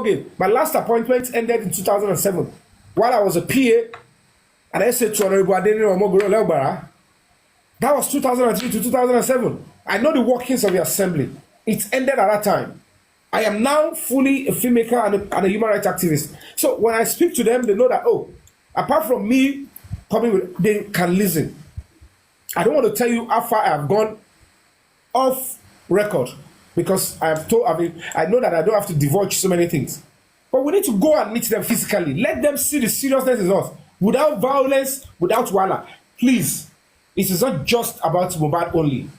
okay, my last appointment ended in 2007 while I was a PA, and I said to Honorable Adeni Omogoro Leobara, that was 2003 to 2007. I know the workings of the assembly. It ended at that time. I am now fully a filmmaker and a human rights activist. So when I speak to them, they know that, oh, apart from me coming with, they can listen. I don't want to tell you how far I have gone off record because I know that I don't have to divulge so many things. But we need to go and meet them physically. Let them see the seriousness in us. Without violence, without wala. Please, it is not just about Mohbad only.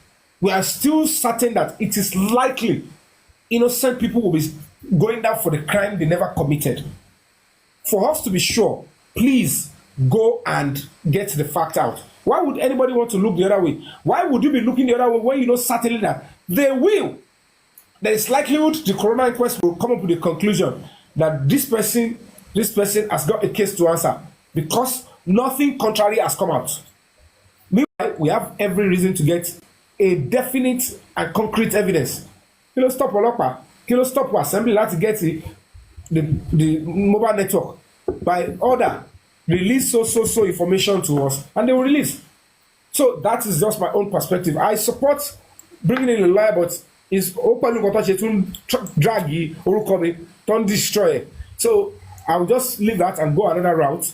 We are still certain that it is likely innocent people will be going down for the crime they never committed. For us to be sure, please go and get the fact out. Why would anybody want to look the other way? Why would you be looking the other way when you know certainly that they will? There is likelihood the coroner inquest will come up with a conclusion that this person has got a case to answer because nothing contrary has come out. Meanwhile, we have every reason to get a definite and concrete evidence. Kilo stop Olopa, Kilo stop assembly to get the mobile network by order. Release so information to us, and they will release. So that is just my own perspective. I support bringing in a lawyer, but it's open to drag or don't destroy it. So I will just leave that and go another route.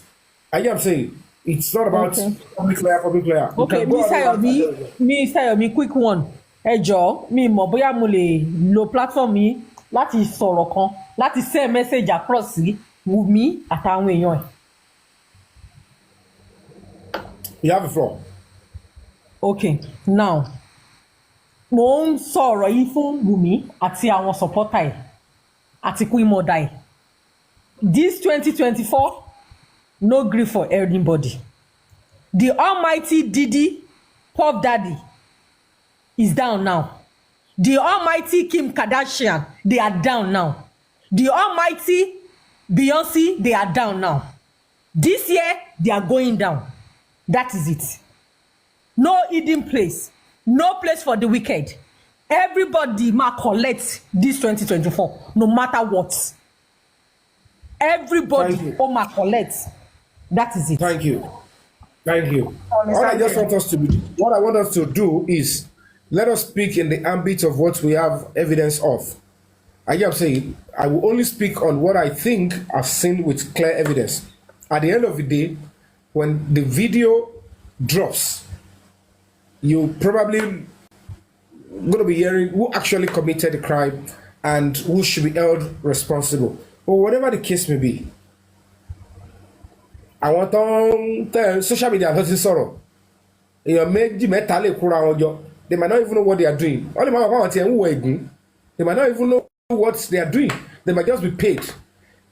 I am saying it's not about public lawyer. Okay, Mr. Yomi, quick one. Ẹ jọ̀ọ́, mi mọ̀ bóyá mo lè lo platform yìí láti sọ̀rọ̀ kan, láti send message across sí Wunmi àtàwọn èèyàn ẹ̀. You have the floor. Okay, now mo ń sọ̀rọ̀ yìí fún Wunmi àti àwọn supporter ẹ̀ àti Queen Mother ẹ̀. This 2024 no gree for anybody. The almighty Diddy Puff Daddy is down now. The almighty Kim Kardashian, they are down now. The almighty Beyonce, they are down now. This year, they are going down. That is it. No hidden place. No place for the wicked. Everybody ma collect this 2024, no matter what. Everybody ma collect. That is it. Thank you. What I want us to do is let us speak in the ambit of what we have evidence of. I am saying I will only speak on what I think I've seen with clear evidence. At the end of the day, when the video drops, you probably going to be hearing who actually committed the crime and who should be held responsible, or whatever the case may be. I want on social media and sorrow. They might not even know what they are doing. They might not even know what they are doing. They might just be paid.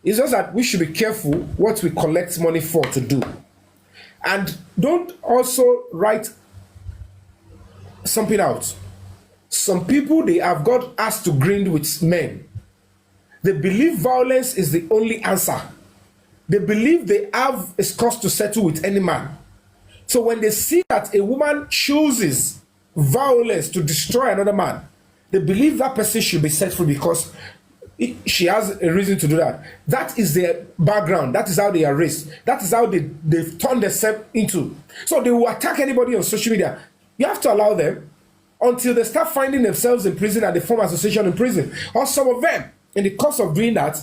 It's just that we should be careful what we collect money for to do. And don't also write something out. Some people, they have got asked to grind with men. They believe violence is the only answer. They believe they have a cause to settle with any man. So when they see that a woman chooses violence to destroy another man, they believe that person should be set free because she has a reason to do that. That is their background. That is how they are raised. That is how they've turned themselves into. So they will attack anybody on social media. You have to allow them until they start finding themselves in prison and they form association in prison. Or some of them, in the course of doing that,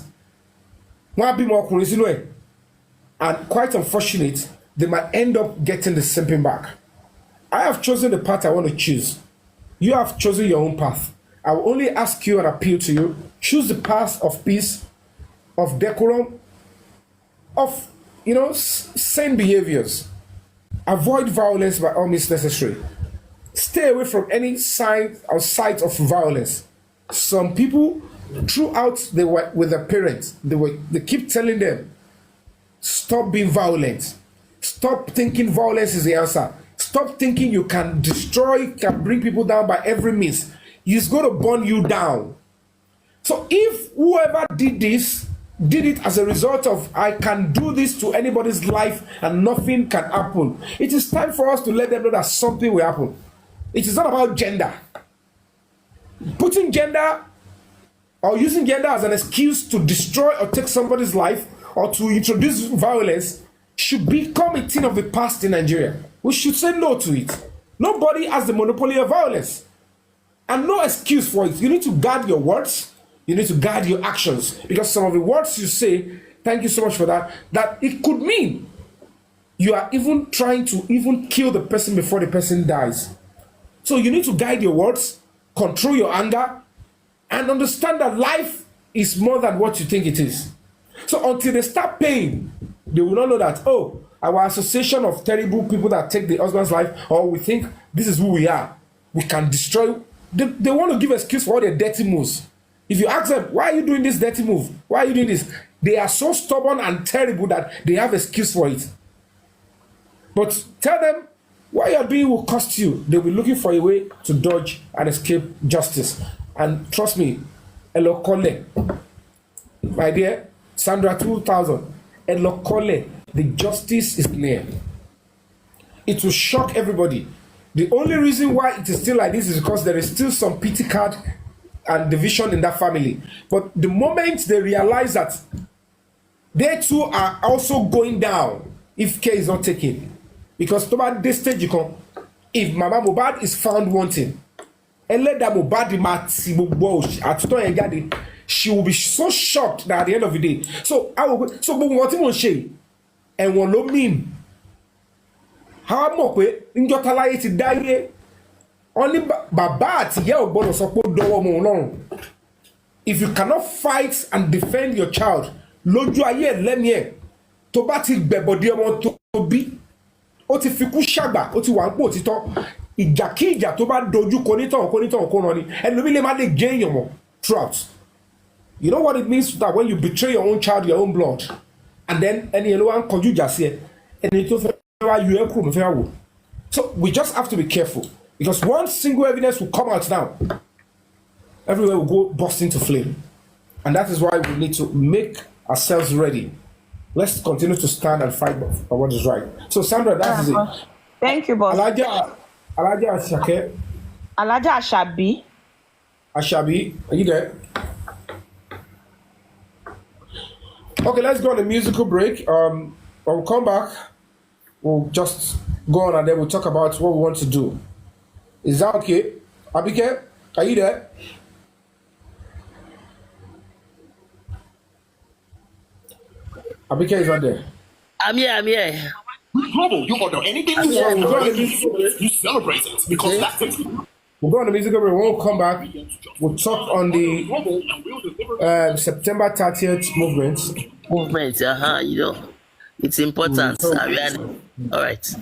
and quite unfortunate, they might end up getting the same back. I have chosen the path I want to choose. You have chosen your own path. I will only ask you and appeal to you. Choose the path of peace, of decorum, of, sane behaviors. Avoid violence by all means necessary. Stay away from any sign or sight of violence. Some people, throughout they were with their parents, they keep telling them, stop being violent. Stop thinking violence is the answer. Stop thinking you can destroy, can bring people down by every means. It's going to burn you down. So if whoever did this, did it as a result of, I can do this to anybody's life and nothing can happen, it is time for us to let them know that something will happen. It is not about gender. Putting gender or using gender as an excuse to destroy or take somebody's life or to introduce violence should become a thing of the past in Nigeria. We should say no to it. Nobody has the monopoly of violence. And no excuse for it. You need to guard your words. You need to guard your actions. Because some of the words you say, thank you so much for that, that it could mean you are even trying to even kill the person before the person dies. So you need to guide your words, control your anger, and understand that life is more than what you think it is. So until they start paying, they will not know that, oh, our association of terrible people that take the husband's life, or we think this is who we are, we can destroy. They want to give excuse for all their dirty moves. If you ask them, why are you doing this dirty move? Why are you doing this? They are so stubborn and terrible that they have excuse for it. But tell them what you are doing will cost you. They'll be looking for a way to dodge and escape justice. And trust me, Elokole, my dear, Sandra 2000, Elokole, the justice is near. It will shock everybody. The only reason why it is still like this is because there is still some pity card and division in that family. But the moment they realize that they too are also going down if care is not taken. Because at this stage, you can, if Mama Mohbad is found wanting, she will be so shocked that at the end of the day. So I will so what you want to say and what lo mean. How mo pe njota láyé ti dáyé only bàbá àti ìyá ò gbọ́dọ̀ sọ pé ó dọwọ́ mọ́ Ọlọ́run. If you cannot fight and defend your child lójú ayé lẹ́mìí ẹ̀ tó bá ti gbẹ̀bọ̀dé ọmọ tó bí ó ti fikú ṣàgbà ó ti wà ń pò títọ́ ìjà kí ìjà tó bá dojú konítàn kó rán ni ẹlòmí lè má lè gé èèyàn mọ́ throughout. You know what it means that when you betray your own child, your own blood, and then ẹni ẹlòmí wá ń kọjú ìjà sí ẹ ẹni tó fẹ́ wá yọ ẹ́ kúrò ló fẹ́ wò. So we just have to be careful because one single evidence will come out now. Everywhere will go burst into flame. And that is why we need to make ourselves ready. Let's continue to stand and fight for what is right. So Sandra, that is it. Thank you, boss. Alaja Ashake. Alaja Ashabi. Ashabi, are you there? Okay, let's go on a musical break. When we come back, we'll just go on and then we'll talk about what we want to do. Is that okay? Abike, are you there? Abike is not there. I'm here. Global, you order anything you want, you celebrate it because that's it. We'll go on the musical break. When we come back, we'll talk on the September 30th movement. You know, it's important. All right.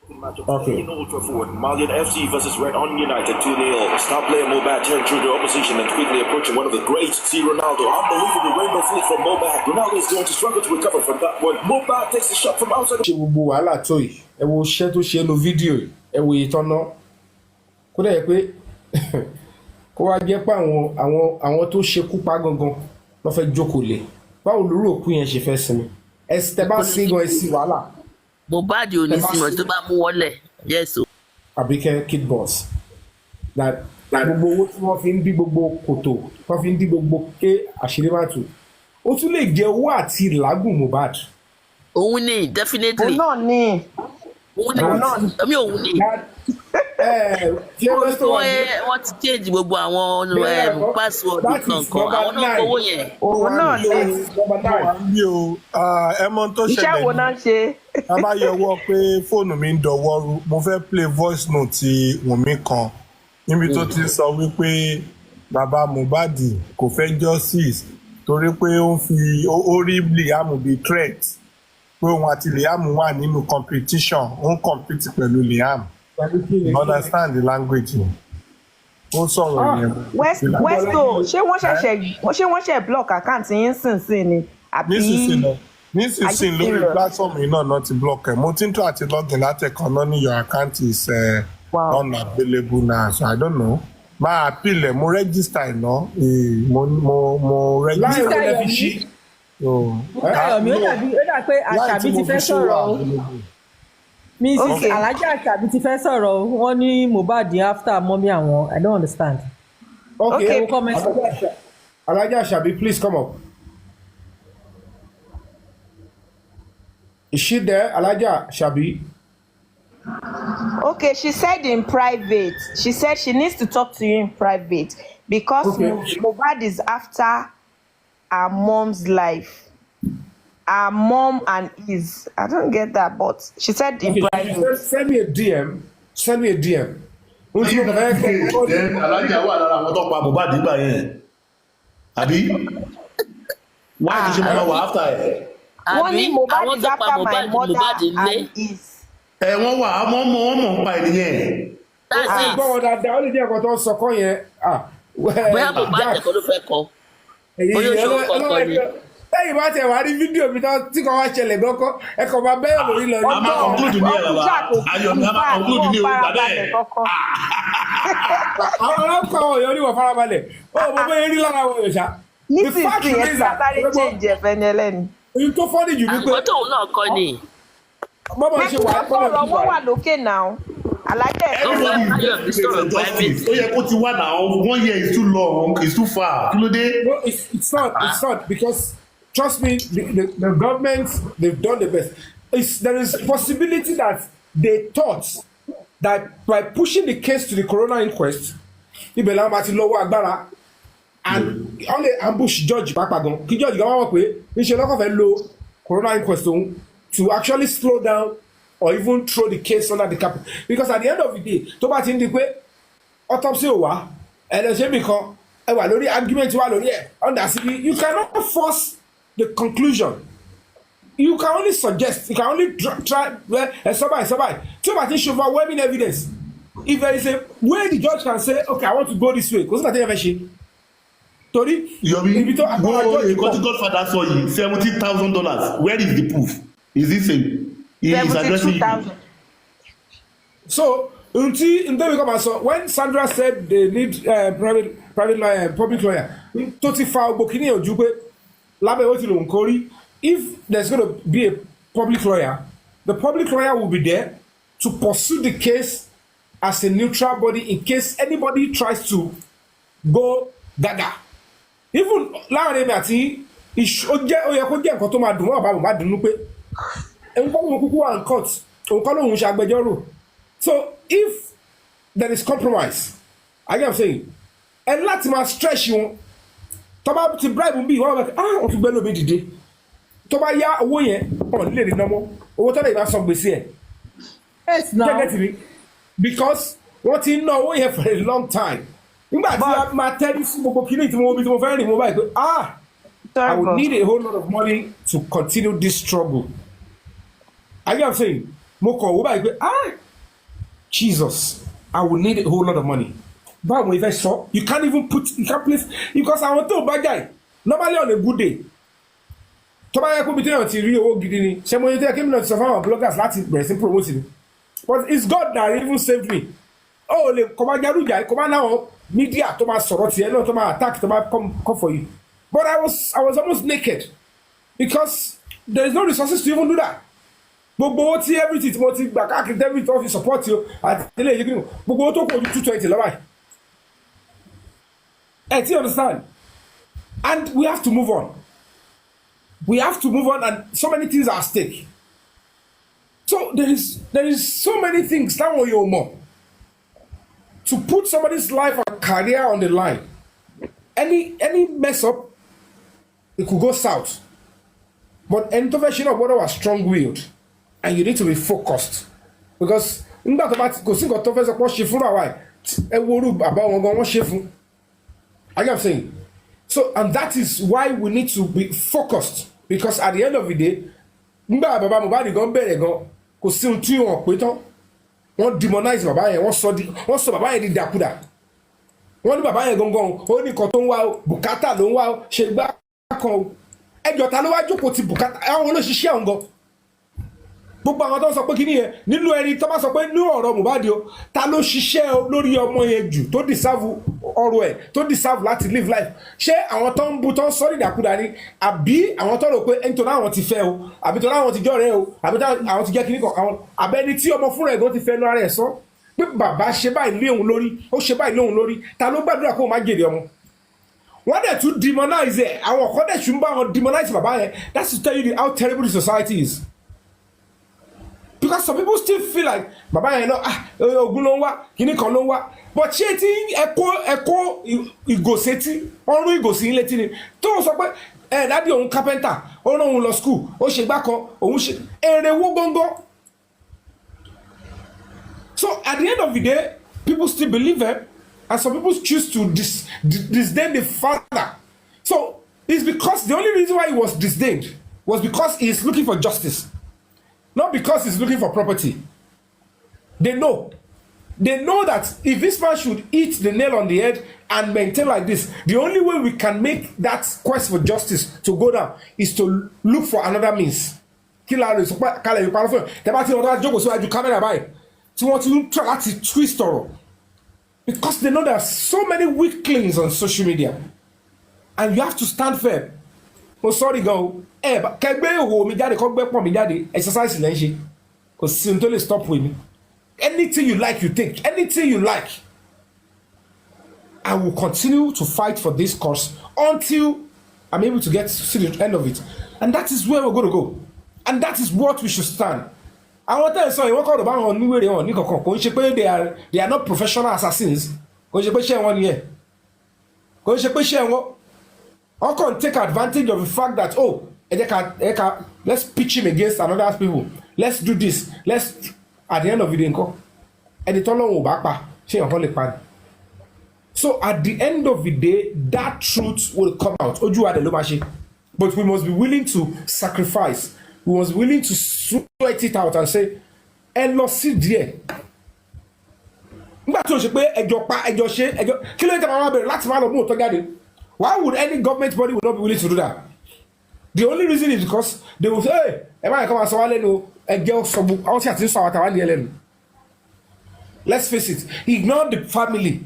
Okay. Malian FC versus Red On United 2-0. Star player Mohbad turned through the opposition and quickly approaching one of the greats. See Ronaldo. Unbelievable rainbow flick from Mohbad. Ronaldo is going to struggle to recover from that one. Mohbad takes the shot from outside. Ṣé gbogbo wàhálà tó yìí ẹ wo iṣẹ́ tó ṣe no fídíò yìí ẹ wo ìtọ́nà kó dẹ̀ yẹ pé kó wá jẹ́ pé àwọn tó ṣekú pa gangan ló fẹ́ jókòó lé báwo lórí òkú yẹn ṣe fẹ́ sinmi ẹ tẹ bá sí gan ẹ sí wàhálà. Mohbad ò ní sí mọ̀ tó bá mú wọlé yes o. Àbíkẹ́ kid boss gbogbo owó tí wọ́n fi ń dí gbogbo kòtò wọ́n fi ń dí gbogbo ké àṣírí má tú ó tún lè jẹ owó àti ìlágùn Mohbad. Òun ni definitely. Òun náà ni. Òun ni. Wọ́n ti change gbogbo àwọn password kankan àwọn náà owó yẹn. Òun náà ni. Ẹ mọ̀ tó ṣẹlẹ̀ iṣẹ́ wo náà ṣe. A bá yọwọ́ pé fóònù mi ń dọwọ́ rú mo fẹ́ play voice note ti Wunmi kan níbi tó ti sọ wípé bàbá Mohbad kò fẹ́ justice torí pé ó ń fi ó rí Liam bí threat pé òun àti Liam wà nínú competition ó ń compete pẹ̀lú Liam. You understand the language ó sọ̀rọ̀ yẹn. Westo ṣé wọ́n ṣe block account yín sìn ni àbí. Nísinsìnyí lórí platform yìí náà ti block ẹ̀ mo ti ń tó àti login látẹ̀kan náà ní your account is unavailable now so I don't know máa appeal ẹ̀ mo register ẹ̀ náà mo register. láì wọlé fi ṣí. Ayọ̀mí ó dà pé Àṣàbí ti fẹ́ sọ̀rọ̀ o. Mrs. Alhaja Àṣàbí ti fẹ́ sọ̀rọ̀ o wọ́n ní Mohbad after mọ́mí àwọn I don't understand. Okay. Alaja Shabi, please come up. Is she there, Alaja Shabi? Okay, she said in private. She said she needs to talk to you in private because Mohbad is after her mom's life. Her mom and his. I don't get that, but she said in private. Send me a DM. Send me a DM. Then Alaja wà lára àwọn tó pa Mohbad nígbà yẹn. Àbí? Why did you know after ẹ̀? Àbí àwọn tó pa Mohbad and his. Wọ́n wà wọ́n mọ̀ pa ènìyàn. That's it. Gbọ́dọ̀ dáadáa ó lè jẹ́ ẹ̀kọ́ tó ń sọkọ́ yẹn. Bóyá Mohbad ẹ̀kọ́ ló fẹ́ kọ. Bóyá oṣù kọ̀ọ̀kan ni. Lẹ́yìn bá tẹ̀ wá rí fídíò mi tí kò wá ṣẹlẹ̀ gbọ́kọ́ ẹ̀kọ́ máa bẹ́ẹ̀ lórí lọ. A máa conclude ní ẹ̀rọ wa. Ayọ̀ ní a máa conclude ní orí tàbí ẹ̀. Àwọn ọlọ́pàá ọ̀yọ́ ní wọ́n farabalẹ̀. Ó mọ bẹ́ẹ̀ rí lára wọn yòṣà. Nísinsìnyí ẹ̀ sáré change ẹ̀fẹ́ ni ẹlẹ́ni. Èyí tó fọ́nì jù ní pé. Àgbọ̀ tóun náà kọ́ ni. Bọ́bọ̀ ṣe wà ọ̀rọ̀ wọn wà lókè náà. Alájẹ Everybody is justice. Ó yẹ kó ti wá now. 1 year is too long. It's too far. Kí ló dé? No, it's not because trust me, the government, they've done the best. There is possibility that they thought that by pushing the case to the coroner inquest, ibẹ̀ máa ti lọ́wọ́ agbára and only ambush judge pàápàá gan kí judge gan wá wọ̀ pé níṣẹ́ lọ́kàn fẹ́ lo coroner inquest òun to actually slow down or even throw the case under the carpet because at the end of the day tó bá ti ń di pé autopsy ò wá ẹlẹ́sẹ̀ mi kan ẹ wà lórí argument wà lórí ẹ̀ under CB you cannot force the conclusion you can only suggest you can only try survive tí o bá ti ń ṣe overwhelming evidence if there is a way the judge can say okay I want to go this way kò sí nàtẹ́yẹ fẹ́ ṣe torí ibi tó àpárá judge kọ́ tí Godfather sọ yìí $70,000 where is the proof is this he is addressing you. So Ntemi come and so when Sandra said they need private lawyer public lawyer tó ti fa gbogbo kìíní ojú pé lábẹ́ ó ti lòun kórí if there's going to be a public lawyer the public lawyer will be there to pursue the case as a neutral body in case anybody tries to go gaga even láàrin èmi àti ó yẹ kó jẹ́ nǹkan tó máa dùn wọ́n àbáwò má dùnú pé nǹkan tó kúkú wà ní court nǹkan lòun ṣe agbẹjọ́rò so if there is compromise I get what I'm saying ẹ láti máa stretch wọn tó bá ti bribe bí wọ́n bá wọ́n ti gbẹ́ lómi dìde tó bá yá owó yẹn wọ́n nílé ní nọ́mọ́ owó tó lè máa san gbèsè ẹ̀ gẹ́gẹ́ tì because wọ́n ti ń ná owó yẹn for a long time nígbà tí a máa tẹ́lí sí gbogbo kìíní tí mo fẹ́ rìn mo báyìí pé I would need a whole lot of money to continue this struggle I get what I'm saying mo kọ̀ owó báyìí pé Jesus I would need a whole lot of money báwo ni fẹ́ sọ you can't place because àwọn tó bá jà normally on a good day tó bá yẹ kó bí téèyàn ti rí owó gidi ni ṣé mo ní tẹ́lẹ̀ kí mi náà ti sọ fún àwọn bloggers láti bẹ̀rẹ̀ sí promote ni but it's God that even saved me ó lè kọ́ máa jarújà kọ́ máa náwọn media tó máa sọ̀rọ̀ tiẹ̀ náà tó máa attack tó máa come for you but I was almost naked because there is no resources to even do that gbogbo owó tí everything tí mo ti gbà káàkiri everything tó fi support you àti ilé ìyẹ́kí nù gbogbo owó tó kù ojú 220 lọ́wọ́ ẹ̀ tí you understand and we have to move on and so many things are at stake so there is so many things táwọn yóò mọ̀ to put somebody's life and career on the line any mess up it could go south but intervention of water was strong-willed and you need to be focused because nígbà tó bá kò sí nǹkan tó fẹ́ sọ pé wọ́n ṣe fún àwa ẹ wo orú bàbá wọn gan wọ́n ṣe fún I get what I'm saying so and that is why we need to be focused because at the end of the day nígbà bàbá Mohbad gan bẹ̀rẹ̀ gan kò sí ohun tí wọ́n pé tán wọ́n demonize bàbá yẹn wọ́n sọ bàbá yẹn di dàkúdà wọ́n ní bàbá yẹn gangan ó ní nǹkan tó ń wá o bùkátà ló ń wá o ṣe gbá kan o ẹjọ́ ta ló wá jókòó ti bùkátà àwọn olóṣìṣẹ́ àwọn gan gbogbo àwọn tó ń sọ pé kí nìyẹn nínú ẹni tó bá sọ pé ní ọ̀rọ̀ Mohbad o ta ló ṣiṣẹ́ lórí ọmọ yẹn jù tó deserve ọrọ̀ ẹ̀ tó deserve láti live life ṣé àwọn tó ń bu tó ń sọ ìdàkudà ni àbí àwọn tó rò pé ẹni tó náà ti fẹ́ o àbí tó náà ti jọ́ rẹ̀ o àbí tó àwọn ti jẹ́ kíní kan àwọn àbẹ́ni tí ọmọ fúnra ẹ̀ gan ti fẹ́ lọ́ra ẹ̀ sọ pé bàbá ṣe báyìí lé òun lórí ó ṣe báyìí lé òun lórí ta ló gbàdúrà kó o má jèrè ọmọ wọ́n dẹ̀ tún demonize ẹ̀ àwọn ọ̀kọ́ dẹ̀ tún bá wọn demonize bàbá yẹn that's to tell you how terrible the society is because some people still feel like bàbá yẹn náà ogun ló ń wá kíní kan ló ń wá but ṣé tí ẹ̀kọ́ ìgòsẹ́tì ọ̀run ìgòsí létí ni tó sọ pé dádì òun carpenter ó rán òun lọ school ó ṣe gbá kan òun ṣe èrè wó góńgó so at the end of the day people still believe him and some people choose to disdain the father so it's because the only reason why he was disdained was because he is looking for justice not because he's looking for property they know that if this man should hit the nail on the head and maintain like this the only way we can make that quest for justice to go down is to look for another means kí la rè sọ pé kálẹ̀ yìí parọ́ fún ẹ̀ tẹ́ bá ti ọ̀dọ́ àjọkò síwájú kámẹ́rà báyìí tí wọ́n ti ń try láti twist ọ̀rọ̀ because they know there are so many weaklings on social media and you have to stand firm mo sorry gan o kẹgbẹ́ ìhò mi jáde kọ́ gbẹ́ pọ̀ mi jáde exercise lẹ́ ń ṣe kò sí ohun tó lè stop with me anything you like you take anything you like I will continue to fight for this cause until I'm able to get to the end of it and that is where we're going to go and that is what we should stand àwọn tẹ́ ẹ̀ sọ ìwọ́n kọ́ ọ̀dọ̀ bá wọn níwèrè wọn ní kankan kò ń ṣe pé they are not professional assassins kò ń ṣe pé ṣé wọn nìyẹn kò ń ṣe pé ṣé wọn kàn take advantage of the fact that let's pitch him against another people let's do this let's at the end of the day nǹkan ẹni tọ́lọ́wọ́ ò bá pa ṣé nǹkan lè pa ni so at the end of the day that truth will come out ojú wa dẹ̀ ló máa ṣe but we must be willing to sacrifice we must be willing to sweat it out and say ẹ lọ sí díẹ̀ nígbà tí o ṣe pé ẹjọ́ pa ẹjọ́ ṣe ẹjọ́ kí ló ń tẹ́ máa wá bẹ̀rẹ̀ láti máa lọ mú òótọ́ jáde why would any government body would not be willing to do that the only reason is because they will say ẹ má yẹ kó máa sọ wá lẹ́nu ẹgbẹ́ ọ̀sọ̀gbù àwọn tí a ti ń sọ àwọn àtàwọn nìyẹn lẹ́nu let's face it ignore the family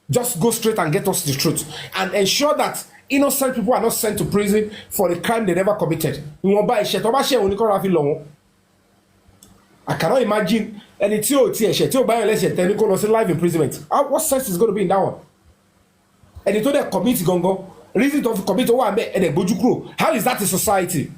just go straight and get us the truth and ensure that innocent people are not sent to prison for the crime they never committed ìwọ̀nba ẹ̀ṣẹ̀ tó bá ṣe òun ní kọ́ra fi lọ̀ wọ́n I cannot imagine ẹni tí ò ti ẹ̀ṣẹ̀ tí ò bá yẹn lẹ́ṣẹ̀ tẹ́ ní kó lọ sí life imprisonment what sense is going to be in that one ẹni tó dẹ̀ commit gangan reason to commit owó àmì ẹ̀dẹ̀ gbójú kúrò how is that a society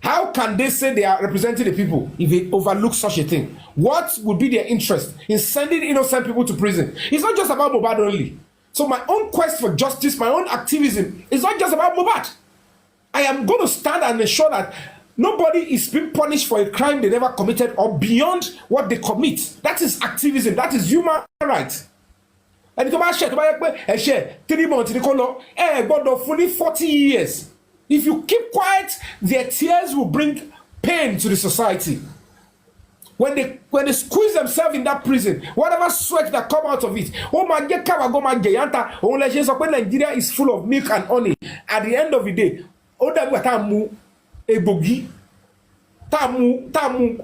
how can they say they are representing the people if they overlook such a thing what would be their interest in sending innocent people to prison it's not just about Mohbad only so my own quest for justice my own activism is not just about Mohbad I am going to stand and ensure that nobody is being punished for a crime they never committed or beyond what they commit that is activism that is human rights ẹni tó bá ṣe tó bá yẹ pé ẹ̀ṣẹ̀ 3 months ni kó lọ gbọ́dọ̀ fún ní 40 years if you keep quiet their tears will bring pain to the society when they squeeze themselves in that prison whatever sweat that come out of it ó máa jẹ́ káwa gan máa jẹ̀yàntà òun lè ṣe sọ pé Nigeria is full of milk and honey at the end of the day ó dàbí tá a mu egbògi tá a mu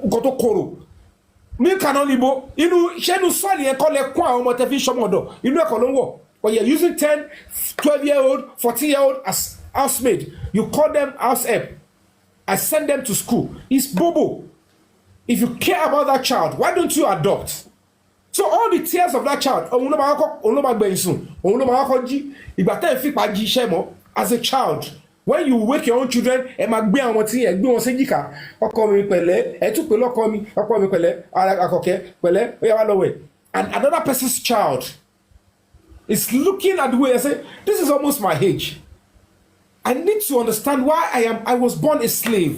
nǹkan tó korò milk and honey bo inú ṣẹ́nu sọ́ọ̀lì yẹn kọ́ lẹ kún àwọn ọmọ tẹ́fí sọmọdọ̀ inú ẹ̀kọ́ ló ń wọ̀ but you're using 10 12-year-old 14-year-old as housemaid you call them house help I send them to school it's bobo if you care about that child why don't you adopt so all the tears of that child òun ló máa gbẹ̀yìn sùn òun ló máa kọ́ jí ìgbà tẹ́ ẹ̀ fipá jí iṣẹ́ mọ́ as a child when you wake your own children ẹ máa gbé àwọn tí ẹ gbé wọn séjìká ọkọ mi pẹ̀lẹ́ ẹ tún pè lọ́kọ mi ọkọ mi pẹ̀lẹ́ àkọ́kẹ́ pẹ̀lẹ́ ó yá wá lọ́wọ́ ẹ̀ and another person's child is looking at the way I say this is almost my age I need to understand why I was born a slave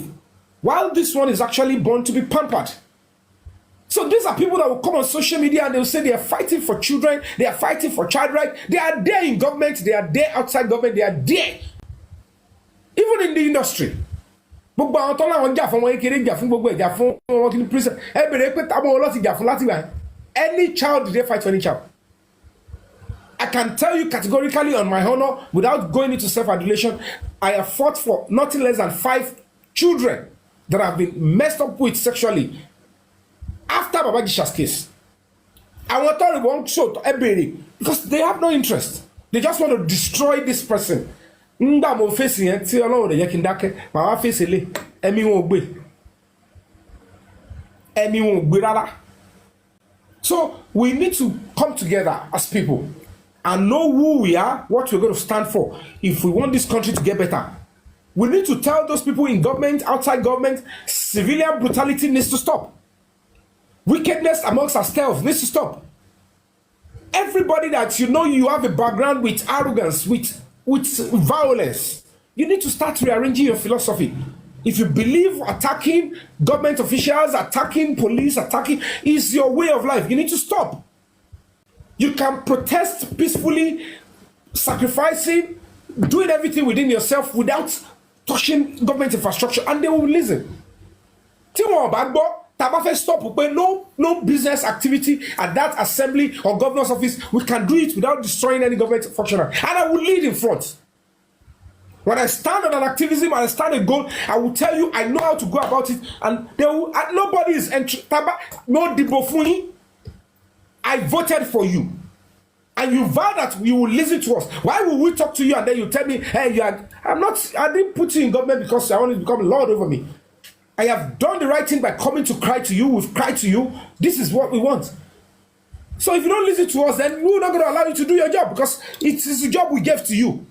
while this one is actually born to be pampered so these are people that will come on social media and they will say they are fighting for children they are fighting for child rights they are there in government they are there outside government they are there even in the industry gbogbo àwọn tó láwọn jà fún wọn kékeré jà fún gbogbo ẹ̀ jà fún wọn kí ni prison ẹ bèrè pé táwọn wọn lọ ti jà fún láti gbà any child did they fight for any child I can tell you categorically on my honor without going into self-adulation I have fought for nothing less than 5 children that have been messed up with sexually after Babajisha's case àwọn tó rí wọn ṣò ẹ bèrè because they have no interest they just want to destroy this person ngbà mo fèsì yẹn tí Ọlọ́run rẹ̀ yẹ kí n dákẹ́ màá wá fèsì lé ẹ̀mí wọn ò gbé rárá so we need to come together as people and know who we are, what we're going to stand for. If we want this country to get better, we need to tell those people in government, outside government, civilian brutality needs to stop. Wickedness amongst ourselves needs to stop. Everybody that you know you have a background with arrogance, with violence, you need to start rearranging your philosophy. If you believe attacking government officials, attacking police, attacking is your way of life, you need to stop. You can protest peacefully, sacrificing, doing everything within yourself without touching government infrastructure, and they will listen. Stop, no business activity at that assembly or governor's office. We can do it without destroying any government functionary. And I will lead in front. When I stand on an activism and I stand a goal, I will tell you I know how to go about it. And nobody is no dibofuni. I voted for you. And you vow that you will listen to us. Why will we talk to you and then you tell me, hey, I didn't put you in government because I want to become Lord over me. I have done the right thing by coming to cry to you. We've cried to you. This is what we want. So if you don't listen to us, then we're not going to allow you to do your job because it is the job we gave to you.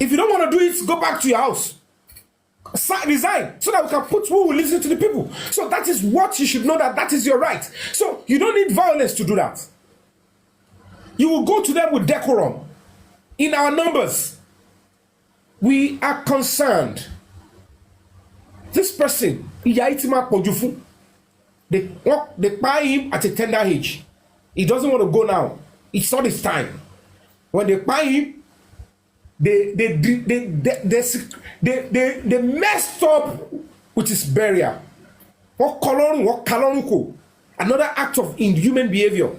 If you don't want to do it, go back to your house. Resign so that we can put who will listen to the people. So that is what you should know, that is your right. So you don't need violence to do that. You will go to them with decorum. In our numbers, we are concerned. This person, they buy him at a tender age. He doesn't want to go now. It's not his time. When they buy him, they messed up with his burial. Another act of inhuman behavior.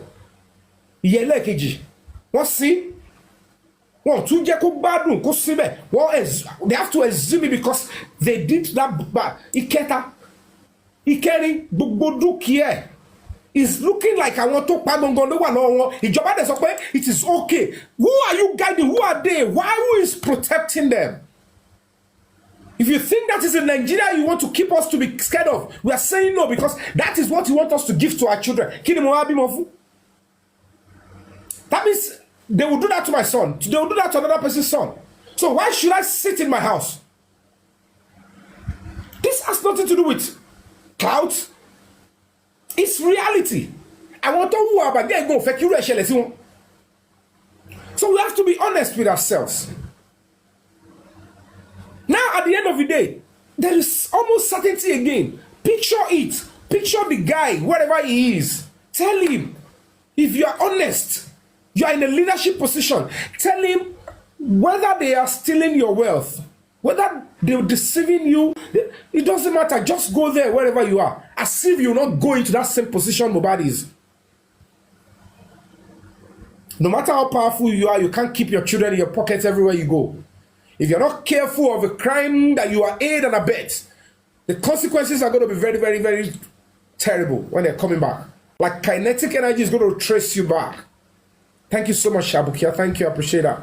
What see? They have to assume it because they did that bad. It's looking like I want to it is okay. Who are you guiding? Who are they? Who is protecting them? If you think that is in Nigeria you want to keep us to be scared of, we are saying no because that is what you want us to give to our children. That means they will do that to my son. They will do that to another person's son. So why should I sit in my house? This has nothing to do with clout. It's reality. I want to know about them. So we have to be honest with ourselves. Now, at the end of the day, there is almost certainty again. Picture it. Picture the guy, wherever he is. Tell him, if you are honest, you are in a leadership position. Tell him whether they are stealing your wealth, whether they're deceiving you. It doesn't matter. Just go there wherever you are. As if you're not going to that same position Mohbad is. No matter how powerful you are, you can't keep your children in your pockets everywhere you go. If you're not careful of a crime that you are aid and abet, the consequences are going to be very, very, very terrible when they're coming back. Like kinetic energy is going to trace you back. Thank you so much, Shabukia. Thank you. I appreciate that.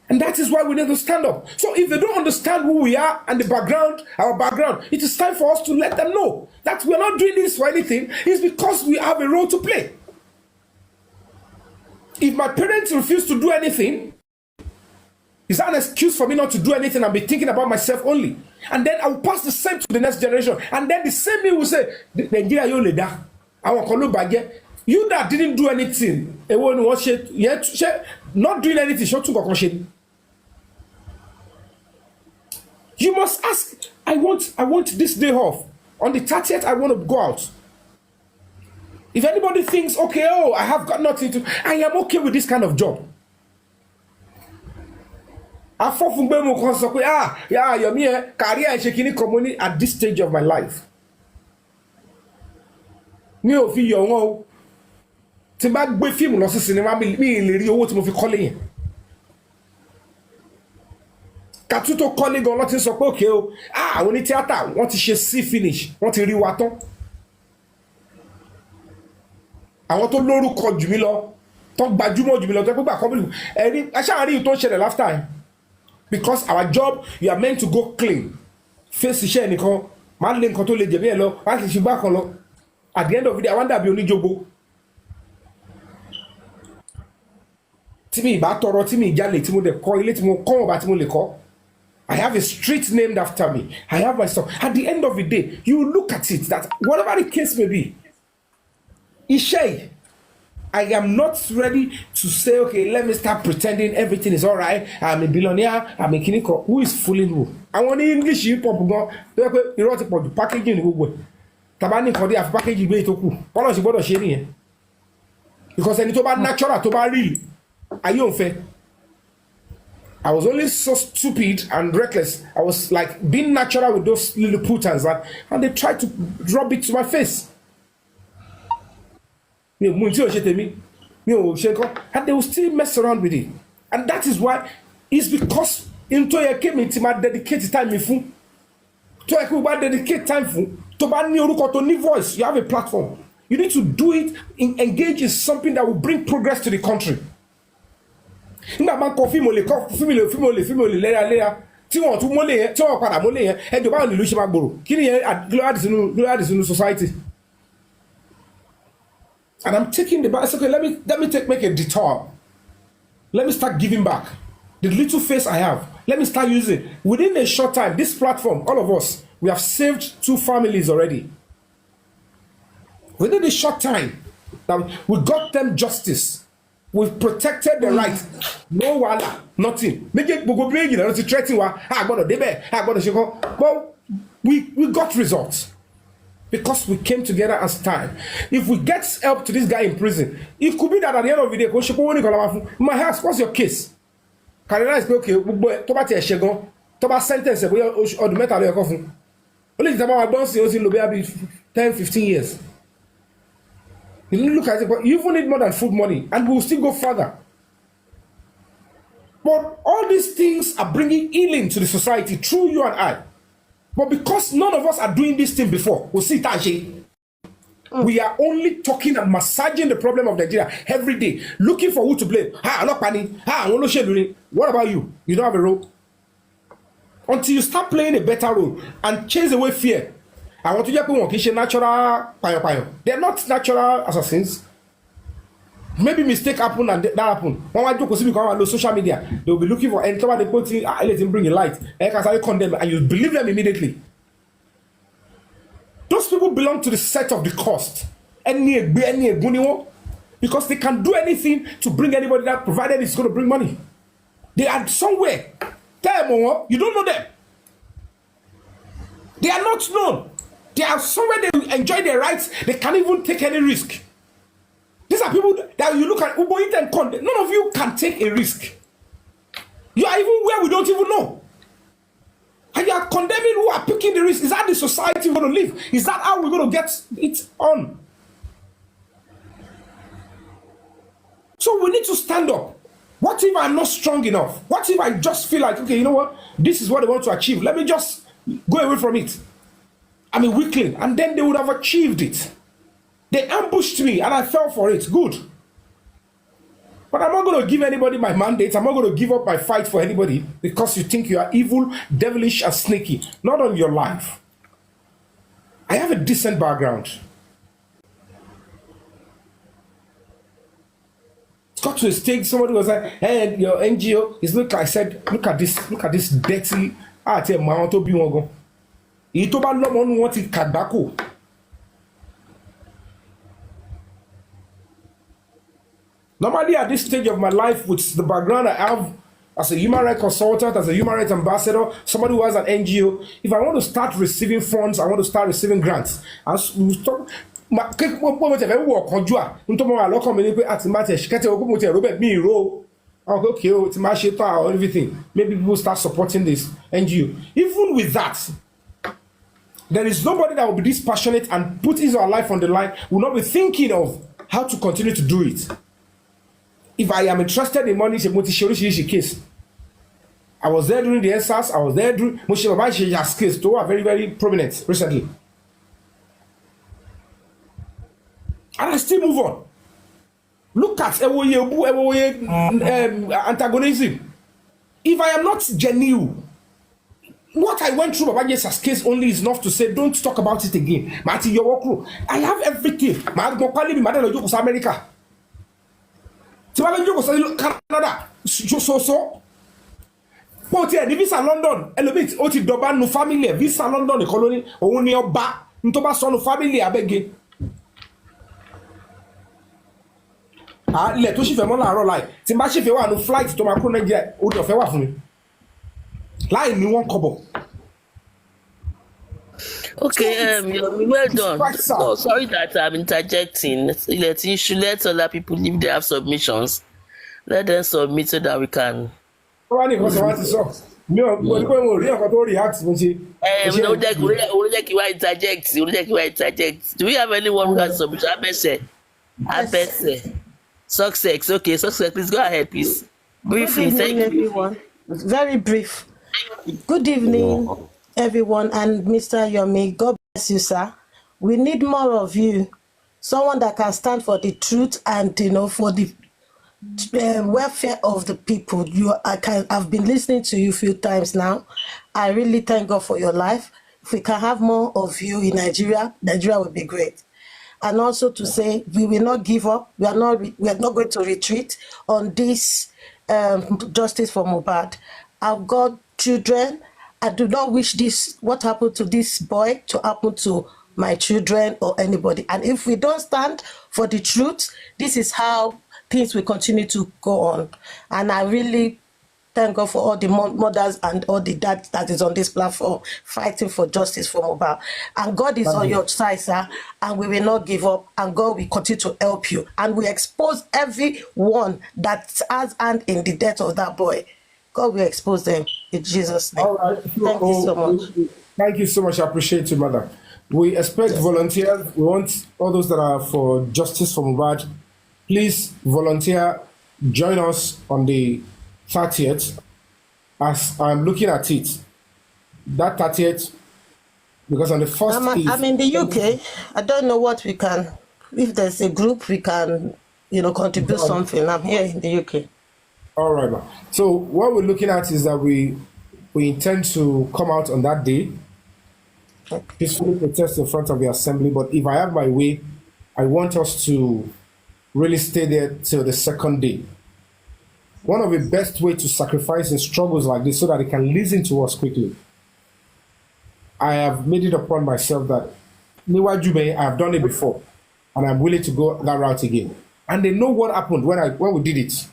And that is why we need to stand up. So if they don't understand who we are and the background, our background, it is time for us to let them know that we're not doing this for anything. It's because we have a role to play. If my parents refuse to do anything, is that an excuse for me not to do anything and be thinking about myself only? And then I will pass the same to the next generation. And then the same thing will say, Nigeria, you leader. You that didn't do anything, not doing anything, you must ask, I want this day off. On the 30th, I want to go out. If anybody thinks, okay, I have got nothing to, I am okay with this kind of job. At this stage of my life. Tí bá gbé fíìmù lọ sí sinimá mi lè rí owó tí mo fi kọ́lé yẹn. Kàtú tó kọ́lé gan ló ti sọ pé òkè o àwọn ní tíátà wọ́n ti ṣe sí finish wọ́n ti rí wa tán. Àwọn tó lórúkọ jù mí lọ tó gbajúmọ̀ jù mí lọ tó gbà kọ́bílù ẹ̀rí aṣáárí tó ń ṣẹlẹ̀ láfta yẹn. Because our job you are meant to go clean. Face iṣẹ́ ẹnìkan máa ń lé nǹkan tó lè jẹ̀bi ẹ̀ lọ máa ń ṣe bákan lọ. At the end of the day I wonder bí oníjogbo. tí mi ìbá tọrọ tí mi ìjálè tí mo dẹ̀ kọ́ ilé tí mo kọ́ ọ̀bà tí mo lè kọ́. I have a street named after me. I have my stuff. At the end of the day, you look at it that whatever the case may be, Ishay, I am not ready to say, okay, let me start pretending everything is all right. I'm a billionaire. I'm a kiniko. Who is fooling who? I want English hip hop go. You wrote about the packaging in Google. Tabani for the packaging way to cool. All of you bought a shady. Because I need to buy natural, to buy real. Are you unfair? I was only so stupid and reckless. I was like being natural with those little putans, and they tried to rub it to my face. And they will still mess around with it. And that is why it's because into a came into my dedicated time with to dedicate time for to ban your voice. You have a platform. You need to do it, engage in something that will bring progress to the country. Nígbà máa ń kọ fíìmù olè léra tí wọ́n tún mọ́lé yẹn tí wọ́n padà mọ́lé yẹn ẹjọ́ báwọn nílùú ṣe máa gbòòrò kí ni yẹn glóyàdì sínú society. And I'm taking the back. Okay, let me make a detour. Let me start giving back the little face I have. Let me start using within a short time. This platform, all of us, we have saved 2 families already. Within a short time, that we got them justice. We've protected the right. No wala, nothing. Make it go bring you know to threaten wa. I got a debe. I got a shiko. But we got results because we came together as time. If we get help to this guy in prison, it could be that at the end of the day, my house, what's your case? Can I say okay? Toba ti eshegon. Toba sentence boya odun meta lo yeko fun. Only the time I don't see us in Lobia 10-15 years. You look at it, but you even need more than food money, and we'll still go further. But all these things are bringing healing to the society through you and I. But because none of us are doing this thing before, we'll see Taji. We are only talking and massaging the problem of Nigeria every day, looking for who to blame. I'm not panicking. What about you? You don't have a role. Until you start playing a better role and chase away fear. I want to just put natural payo. They're not natural assassins. Maybe mistake happen and that happen. When I do on social media, they'll be looking for and they put in let him bring a light. And condemn and you believe them immediately. Those people belong to the set of the cost. Because they can do anything to bring anybody that provided it's going to bring money. They are somewhere. Tell them, you don't know them. They are not known. They are somewhere they enjoy their rights. They can't even take any risk. These are people that you look at, Uboit and Conde. None of you can take a risk. You are even where we don't even know. And you are condemning who are picking the risk. Is that the society we're going to live? Is that how we're going to get it on? So we need to stand up. What if I'm not strong enough? What if I just feel like, okay, you know what? This is what I want to achieve. Let me just go away from it. I'm a weakling. And then they would have achieved it. They ambushed me and I fell for it. Good. But I'm not going to give anybody my mandate. I'm not going to give up my fight for anybody because you think you are evil, devilish, and sneaky. Not on your life. I have a decent background. Got to a stage, somebody was like, hey, your NGO is look. I said, look at this dirty. I tell my aunt to be one go. Ito ba lo mo nu won ti kadako. Normally, at this stage of my life, with the background I have as a human rights consultant, as a human rights ambassador, somebody who has an NGO, if I want to start receiving funds, I want to start receiving grants. As we stop, okay, or everything. Maybe people start supporting this NGO. Even with that, there is nobody that will be this passionate and put his or her life on the line, will not be thinking of how to continue to do it. If I am interested in money, it's a case. I was there during the SARS, I was there during Moshe Baba's case, too, are very, very prominent recently. And I still move on. Look at antagonism. If I am not genuine, what I went through Baba's case only is enough to say, don't talk about it again. I have everything. America. So wàá lè jókòó sí Canada so bó tiẹ̀ ní visa London ẹlòmíì ó ti dọ̀bá nu family ẹ̀ visa London nìkan ló ní òun ni ọba ní tó bá sọnù family abẹ́gẹ́ ilẹ̀ tó sì fẹ́ mọ́ láàárọ̀ láì tí n bá sì fẹ́ wà ní flight tó máa kúrò Nàìjíríà orí ọ̀fẹ́ wà fún mi láì ní wọ́n kọ́bọ̀. Okay, well done. So sorry that I'm interjecting. Let other people leave their submissions. Let them submit so that we can. Wọ́n ní ìkọ́sọ̀ wá ti sọ. Mi ò ní pé mo rí ọ̀kan tó react mo ṣe. Interject. Do we have anyone who has submission? Abese. Success. Okay, success. Please go ahead, please. Briefly, thank you. Everyone. Very brief. Good evening, everyone, and Mr. Yomi. God bless you, sir. We need more of you. Someone that can stand for the truth and for the welfare of the people. I've been listening to you a few times now. I really thank God for your life. If we can have more of you in Nigeria, Nigeria will be great. And also to say we will not give up. We are not going to retreat on this justice for Mohbad. I've got children. I do not wish what happened to this boy to happen to my children or anybody. And if we don't stand for the truth, this is how things will continue to go on. And I really thank God for all the mothers and all the dads that is on this platform fighting for justice for Mohbad. And God is on your side, sir, and we will not give up, and God will continue to help you. And we expose everyone that has hand in the death of that boy. God will expose them in Jesus' name. All right. Thank you so much. Thank you so much. I appreciate you, madam. We expect volunteers. We want all those that are for justice for Mohbad. Please volunteer. Join us on the 30th. As I'm looking at it, that 30th, because on the first I'm in the UK. I don't know what we can. If there's a group, we can, contribute something. I'm here in the UK. All right, ma. So what we're looking at is that we intend to come out on that day, peacefully protest in front of the assembly. But if I have my way, I want us to really stay there till the second day. One of the best ways to sacrifice in struggles like this so that they can listen to us quickly. I have made it upon myself that I have done it before, and I'm willing to go that route again. And they know what happened when we did it.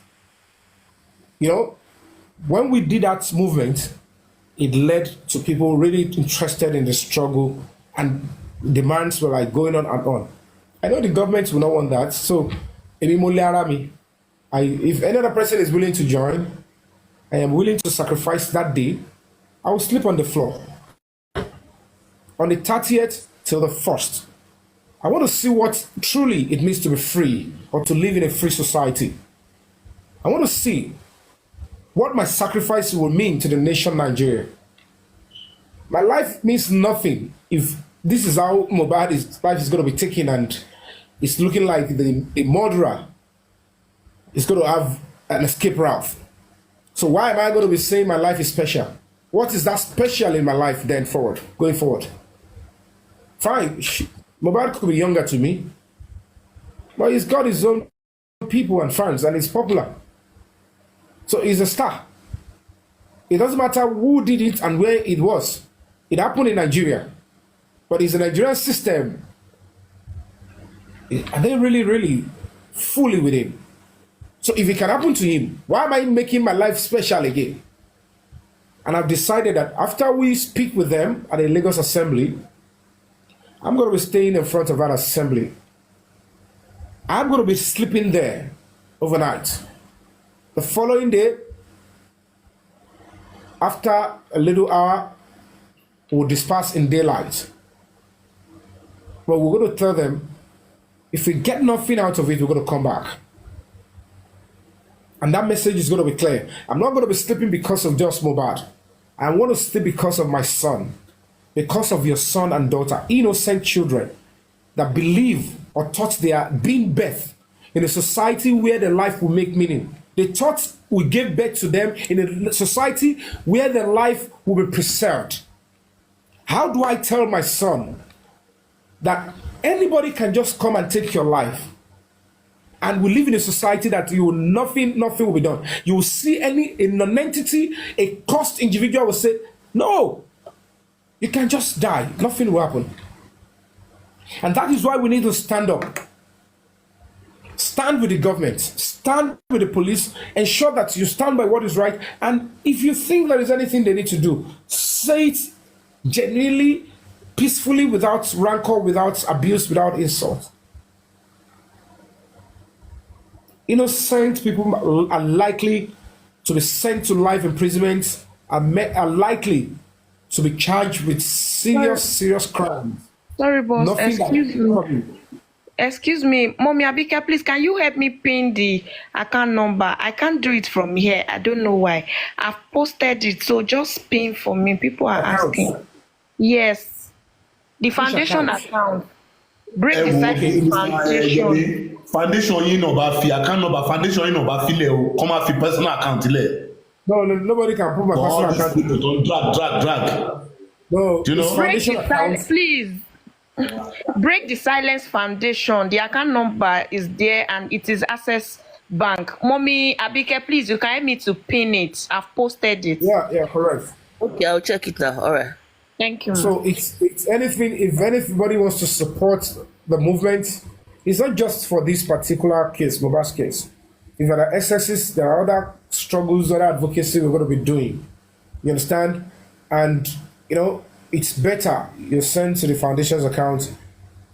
When we did that movement, it led to people really interested in the struggle, and demands were like going on and on. I know the government will not want that, so if any other person is willing to join, I am willing to sacrifice that day. I will sleep on the floor. On the 30th till the 1st, I want to see what truly it means to be free or to live in a free society. I want to see what my sacrifice will mean to the nation Nigeria. My life means nothing if this is how Mohbad's life is going to be taken, and it's looking like the murderer is going to have an escape route. So why am I going to be saying my life is special? What is that special in my life then going forward? Fine, Mohbad could be younger to me, but he's got his own people and fans, and he's popular. So he's a star. It doesn't matter who did it and where it was. It happened in Nigeria. But it's a Nigerian system. Are they really, really fully with him? So if it can happen to him, why am I making my life special again? And I've decided that after we speak with them at the Lagos Assembly, I'm going to be staying in front of that assembly. I'm going to be sleeping there overnight. The following day, after a little hour, we'll disperse in daylight. But we're going to tell them, if we get nothing out of it, we're going to come back. And that message is going to be clear. I'm not going to be sleeping because of just Mohbad. I want to sleep because of my son, because of your son and daughter, innocent children that believe or thought they are being birthed in a society where their life will make meaning. They thought we gave birth to them in a society where their life will be preserved. How do I tell my son that anybody can just come and take your life? And we live in a society that nothing will be done. You will see a non-entity, a cursed individual will say, no, you can just die. Nothing will happen. And that is why we need to stand up. Stand with the government. Stand with the police. Ensure that you stand by what is right. And if you think there is anything they need to do, say it genuinely, peacefully, without rancor, without abuse, without insult. Innocent people are likely to be sent to life imprisonment, are likely to be charged with serious crimes. Sorry, boss. Nothing Excuse me, Mommy Abika, please, can you help me pin the account number? I can't do it from here. I don't know why. I've posted it, so just pin for me. People are asking. Yes. The foundation account. Break the cycle foundation. Foundation yìí náà bá fi account number foundation yìí náà bá filẹ̀ o kọ́ máa fi personal account lẹ̀. No, nobody can put my personal account. People don drag. No, do you know? Break the silence, please. Break the silence foundation. The account number is there and it is Access Bank. Mommy Abike, please, you can help me to pin it. I've posted it. Yeah, correct. Okay, I'll check it now. All right. Thank you. So it's anything. If anybody wants to support the movement, it's not just for this particular case, Mohbad's case. If there are excesses, there are other struggles, other advocacy we're going to be doing. You understand? And it's better you send to the foundation's account,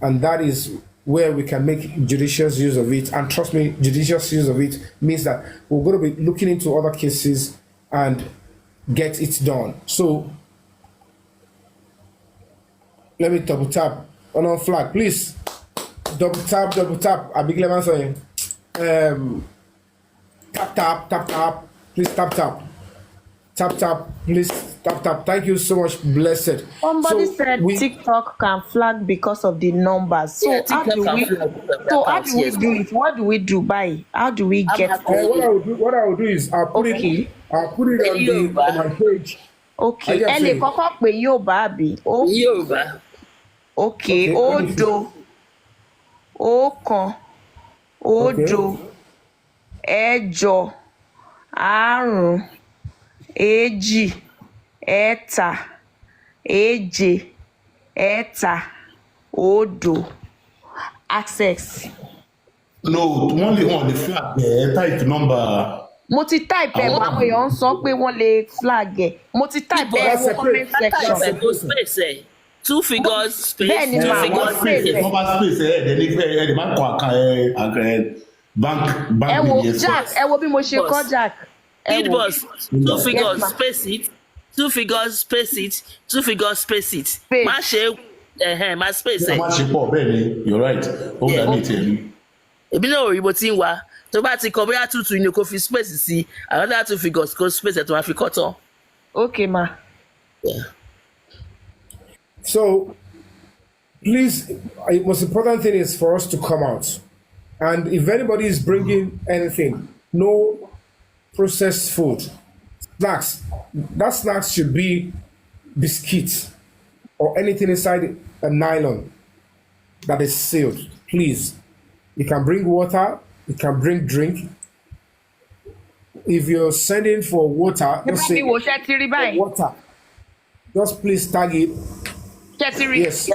and that is where we can make judicious use of it. And trust me, judicious use of it means that we're going to be looking into other cases and get it done. So let me double tap on our flag, please. Double tap. I big lemon saying, tap. Please tap. Please tap. Thank you so much, blessed. Somebody said TikTok can flag because of the numbers. So Yeah, how do we? So how do we do it? What do we do by? How do we get? What I will do is I'll put it on my page. Okay. Ele kọ́kọ́ pé Yorùbá àbí? Yorùbá. Okay. Òdo. Ọ̀kan. Òdo. Ẹ̀jọ. Àrún. Èjì. Ẹ̀ta. Èje. Ẹ̀ta. Òdo. Access. No, wọ́n lè flag ẹ̀ type number. Mo ti type ẹ̀ wọ́n àwọn èèyàn ń sọ pé wọ́n lè flag ẹ̀. Mo ti type ẹ̀ wọ́n comment section. Two figures space. Bẹ́ẹ̀ni Two ma, figures wọ́n space. space. Wọ́n bá space ẹ̀ máa kọ bank Ẹ wo yes, Jack, ẹ wo bí mo ṣe kọ́ Jack. Ẹ It wo. was two figures ma. space it. Two figures space it. Two figures space it. Space. Má ṣe má space ẹ̀ ẹ̀. máa ṣe pọ̀ bẹ́ẹ̀ ni you're right ó gbà ní tiẹ̀ ni. Èmi náà ò rí bó ti ń wá. Tó bá ti kọ bóyá tútù ni kò fi space sí. Another two figures kò space ẹ̀ tó máa fi kọ́ tán. Okay ma. Yeah. So, please, the most important thing is for us to come out. And if anybody is bringing anything, no processed food, snacks, that snacks should be biscuits or anything inside a nylon that is sealed. Please, you can bring water, you can bring drink. If you're sending for water, Ẹ just bá say mi wò ṣe ti rí báyìí. water. Just please tag it. Ṣe ti rí. Yes.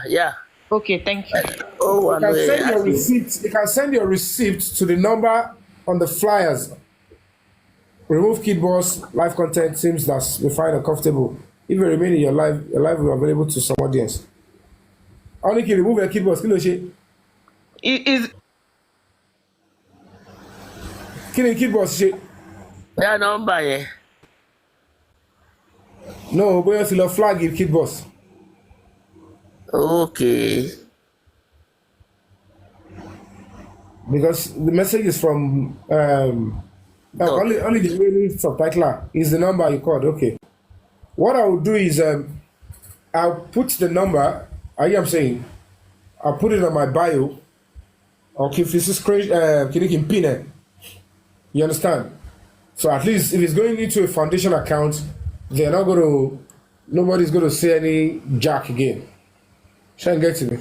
Yeah. Okay, thank you. Oh, You can send your receipt. You can send your receipt to the number on the flyers. Remove Kidb, live content seems that we find uncomfortable. If you remain in your life will be available to some audience. Only can remove your Kidb. Kilo she. Is Killing Kidb she. Yeah, number yeah. No, but you still flag if Kidb. Okay. Because the message is from only the really subtitler is the number you called. Okay. What I will do is I'll put the number. I'm saying I'll put it on my bio. Okay, if it's screen, can you pin it? You understand? So at least if it's going into a foundation account, they're not going to. Nobody's going to say any jack again. Try and get to me.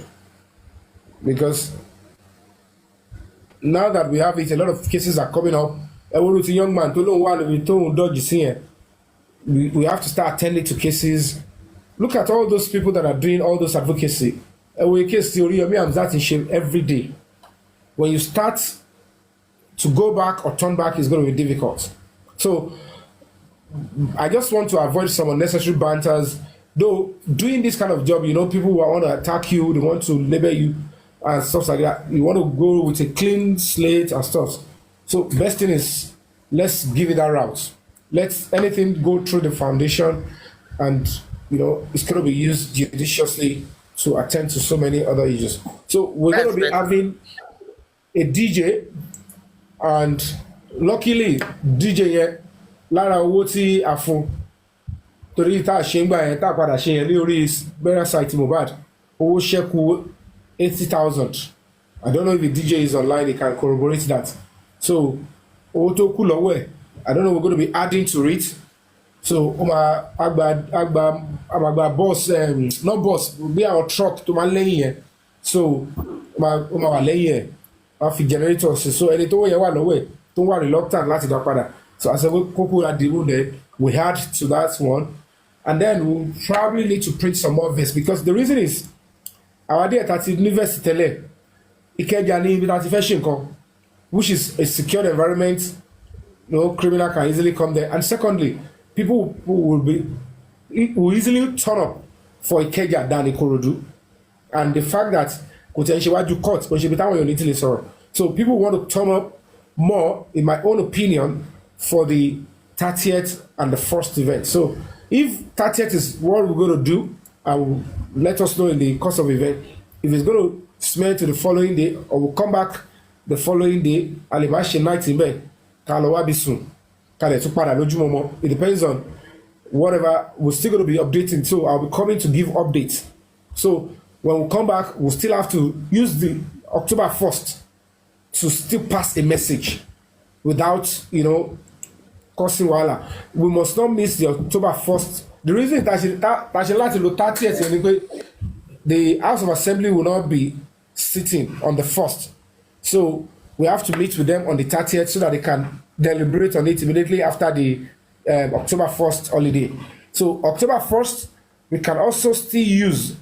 Because now that we have it, a lot of cases are coming up. A young man to know one we told dodgy here. We have to start attending to cases. Look at all those people that are doing all those advocacy. We case theory of me and that in shame every day. When you start to go back or turn back, it's going to be difficult. So I just want to avoid some unnecessary banters. Though doing this kind of job, you know, people who want to attack you, they want to label you and stuff like that. You want to go with a clean slate and stuff. So best thing is, let's give it that route. Let anything go through the foundation, and you know it's going to be used judiciously to attend to so many other issues. So we're going to be having a DJ, and luckily DJ here, Lara Woti Afu. Torí tá ṣe ń gbà yẹn tá padà ṣe yẹn ní orí burial site Mohbad owó ṣẹ́kù 80,000. I don't know if the DJ is online, he can corroborate that. So owó tó kù lọ́wọ́ ẹ̀, I don't know, we're going to be adding to it. So agba boss, not boss, be our truck to my lẹ́yìn yẹn. So ma wà lẹ́yìn ẹ̀, ma fi generator sí. So ẹni tó yẹ wà lọ́wọ́ ẹ̀ tó wà reluctant láti dá padà. So as a couple at the room there, we add to that one. And then we'll probably need to print some more vests, because the reason is our day at university tele Ikeja ni ibi láti fẹ́ ṣe nǹkan, which is a secured environment. No criminal can easily come there. And secondly, people who will easily turn up for Ikeja than Ikorodu. And the fact that Kotenshewaju court, so people want to turn up more, in my own opinion, for the 30th and the first event. So if 30th is what we're going to do, let us know in the course of the event. If it's going to smell to the following day, or we'll come back the following day, Alimashi night in bed, it depends on whatever. We're still going to be updating, so I'll be coming to give updates. So when we come back, we'll still have to use the October 1st to still pass a message without, you know, causing wala. We must not miss the October 1st. The reason that the House of Assembly will not be sitting on the 1st. So we have to meet with them on the 30th so that they can deliberate on it immediately after the October 1st holiday. So October 1st, we can also still use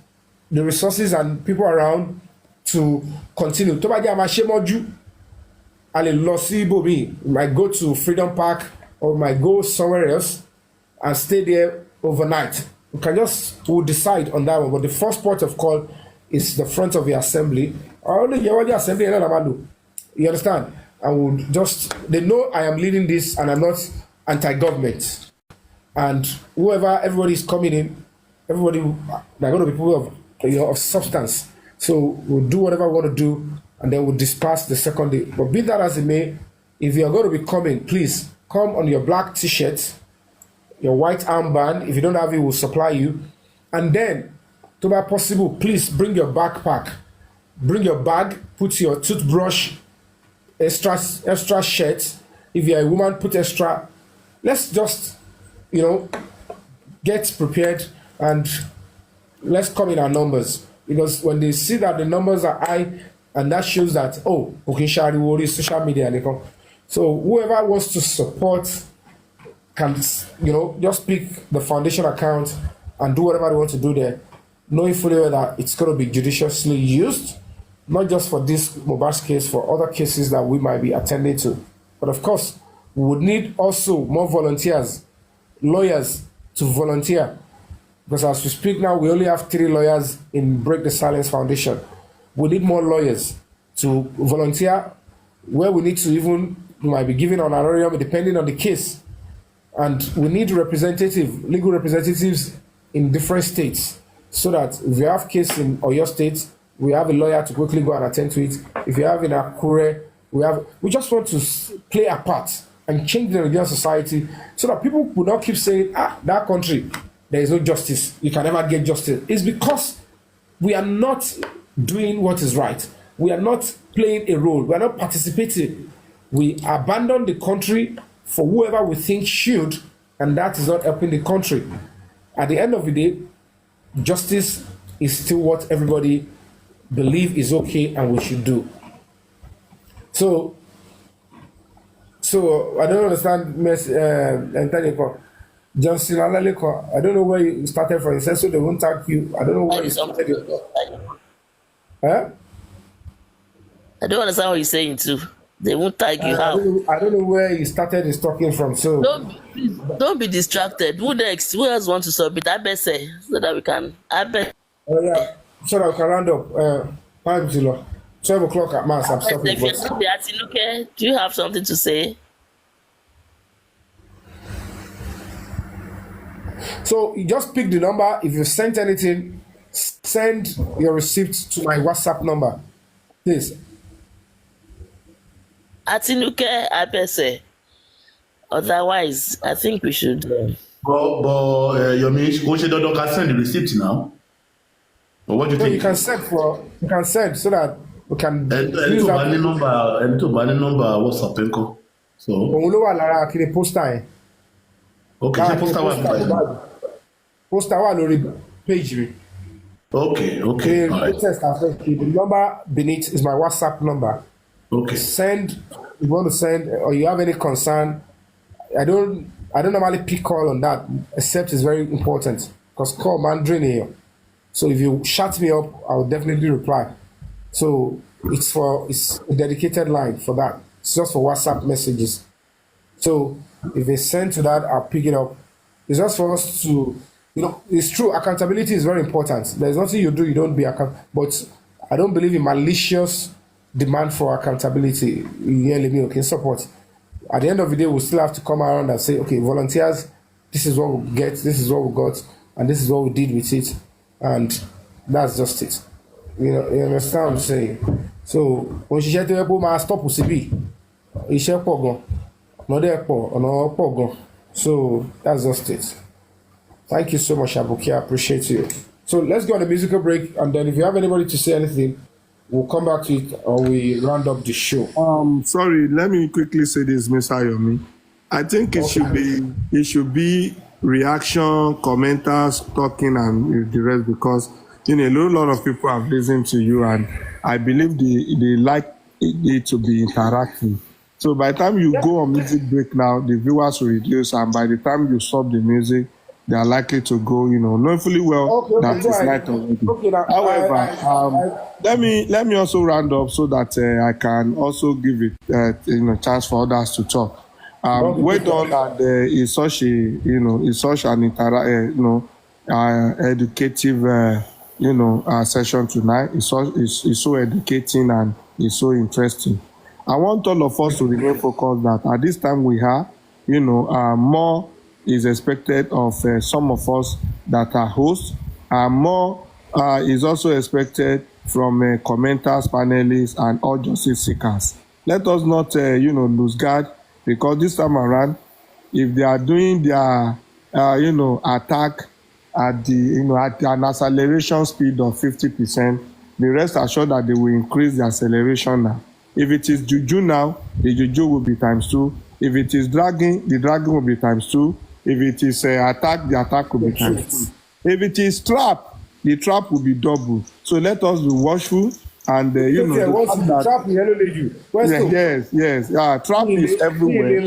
the resources and people around to continue. We might go to Freedom Park or might go somewhere else and stay there overnight. We'll decide on that one. But the first port of call is the front of the assembly. You understand? And we'll they know I am leading this and I'm not anti-government. And everybody is coming in, they're going to be people of substance. So we'll do whatever we want to do, and then we'll disperse the second day. But be that as it may, if you're going to be coming, please come on your black t-shirt, your white armband. If you don't have it, we'll supply you. And then, to be possible, please bring your backpack. Bring your bag, put your toothbrush, extra shirt. If you're a woman, put extra. Let's just, you know, get prepared and let's come in our numbers. Because when they see that the numbers are high, and that shows that, oh, okay, social media. So whoever wants to support can, you know, just pick the foundation account and do whatever they want to do there, knowing fully well that it's going to be judiciously used, not just for this Mohbad's case, for other cases that we might be attending to. But of course, we would need also more volunteers, lawyers to volunteer. Because as we speak now, we only have 3 lawyers in Break the Silence Foundation. We need more lawyers to volunteer where we need to even, we might be giving honorarium depending on the case. And we need legal representatives in different states, so that if you have case in Oyo State, we have a lawyer to quickly go and attend to it. If you have in Akure, we just want to play a part and change the Nigerian society so that people will not keep saying, that country, there is no justice, you can never get justice. It's because we are not doing what is right. We are not playing a role. We are not participating. We abandon the country for whoever we think should, and that is not helping the country. At the end of the day, justice is still what everybody believe is okay and we should do. So I don't understand, Miss Antonio. Johnson Alaleko, I don't know where you started from. You said so they won't tag you. I don't know where you started. Huh? I don't understand what you're saying too. They won't tag you. How? I don't know where you started is talking from. So don't be distracted. Who next? Who else want to submit? I bet say so that we can. I bet. Oh yeah. So that we can round up. 12 o'clock at mass. I'm stopping. Okay. Do you have something to say? So you just pick the number. If you sent anything, send your receipt to my WhatsApp number, please. Atinuke, I bet say. Otherwise, I think we should. But Yomi, won't you don't send the receipt now? Or what do you think? You can send so that we can use that. Number WhatsApp enko. So. Òun ló wà lára kiri poster. Okay, ṣé poster wà nípa. Poster wà lórí page mi. Okay. The number beneath is my WhatsApp number. Okay. Send if you want to send or you have any concern. I don't normally pick call on that except it's very important because call man drain here. So if you shut me up, I will definitely reply. So it's a dedicated line for that. It's just for WhatsApp messages. So if they send to that, I'll pick it up. It's just for us to, it's true. Accountability is very important. There's nothing you do, you don't be accountable. But I don't believe in malicious demand for accountability. Okay, support. At the end of the day, we'll still have to come around and say, okay, volunteers, this is what we get, this is what we got, and this is what we did with it. And that's just it. You understand what I'm saying? So when she said to people, stop with CB, so that's just it. Thank you so much, Abuki. I appreciate you. So let's go on a musical break, and then if you have anybody to say anything, we'll come back to it or we round up the show. Sorry, let me quickly say this, Mr. Yomi. I think it should be reaction, commenters, talking, and the rest, because a lot of people have listened to you, and I believe they like it to be interactive. So by the time you go on music break now, the viewers will reduce, and by the time you stop the music, they are likely to go, knowing fully well that it's night already. However, let me also round up so that I can also give it chance for others to talk. Well done, and it's such an educative session tonight. It's so educating and it's so interesting. I want all of us to remain focused that at this time we have, more is expected of some of us that are hosts, and more is also expected from commenters, panelists, and all justice seekers. Let us not, lose guard, because this time around, if they are doing their, attack at an acceleration speed of 50%, the rest assured that they will increase the acceleration now. If it is juju now, the juju will be times 2. If it is dragging, the dragging will be times 2. If it is attack, the attack will be times 2. If it is trap, the trap will be double. So let us be watchful and trap yes. Trap is everywhere.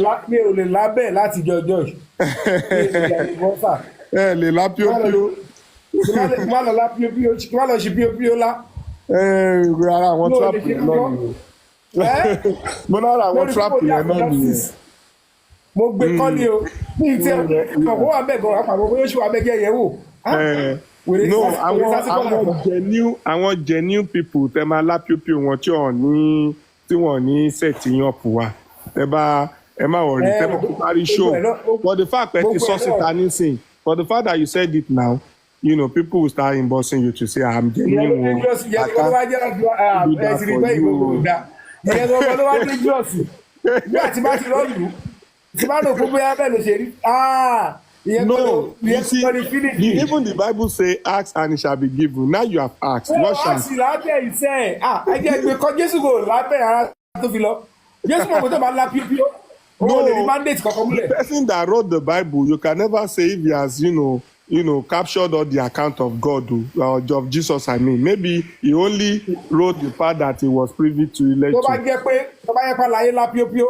Mo gbé kọ́ ni o ní ìtí ọ̀pọ̀ wà bẹ́ẹ̀ gan àpapọ̀ bóyá oṣù abẹ́gẹ́ yẹn wò. No, àwọn genuine people tẹ máa lápíopío wọn tí wọ́n ní sẹ́ẹ̀tì yàn pù wá. Ẹ má wọ̀rí tẹ máa kó parí show. For the fact that you sọ́sìta nísìn, for the fact that you said it now, people will start inboxing you to say I'm genuine. No, you see, even the Bible say, ask and it shall be given. Now you have asked. What shall you say? No, the person that wrote the Bible, you can never say if he has, captured all the account of God of Jesus. I mean, maybe he only wrote the part that he was privy to. Tó bá jẹ́ pé láyé lápíópíó,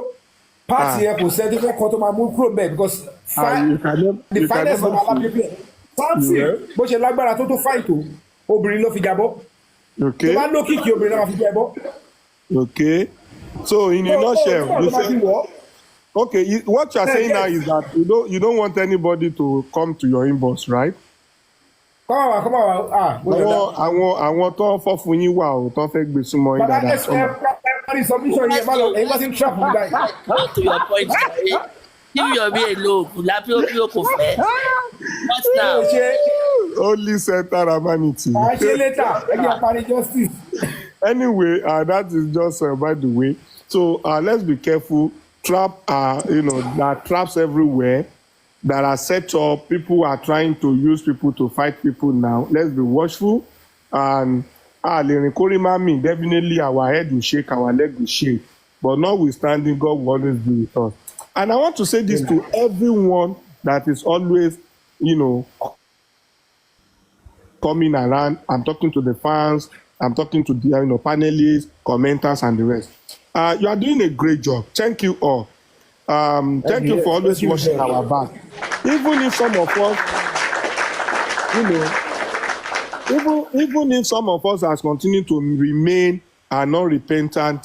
pàtì yẹn kò sẹ́ni fẹ́ kọ́ tó máa mú kúrò bẹ́ẹ̀ because the finest of lápíópíó. Samson bó ṣe lágbára tó fáìn tó obìnrin ló fi jábọ́. Tó bá lókìkí obìnrin náà fi jábọ́. Okay, so in a nutshell, you say, okay, what you are saying now is that you don't want anybody to come to your inbox, right? Come on. Àwọn tó fọ́ fún yín wà ó tó fẹ́ gbé súnmọ́ yín dáadáa. Submission yẹn má lọ èyí wá sí trap mi báyìí. To your point, give your me alone. Lápíópíó kò fẹ́. What now? Only center humanity. Ṣé later ẹgbẹ́ parí justice. Anyway, that is just by the way. So let's be careful. There are traps everywhere that are set up. People are trying to use people to fight people now. Let's be watchful. And definitely our head will shake, our leg will shake. But notwithstanding, God will always be with us. And I want to say this to everyone that is always, coming around. I'm talking to the fans. I'm talking to the panelists, commenters, and the rest. You are doing a great job. Thank you all. Thank you for always watching our back. Even if some of us, even if some of us has continued to remain a non-repentant,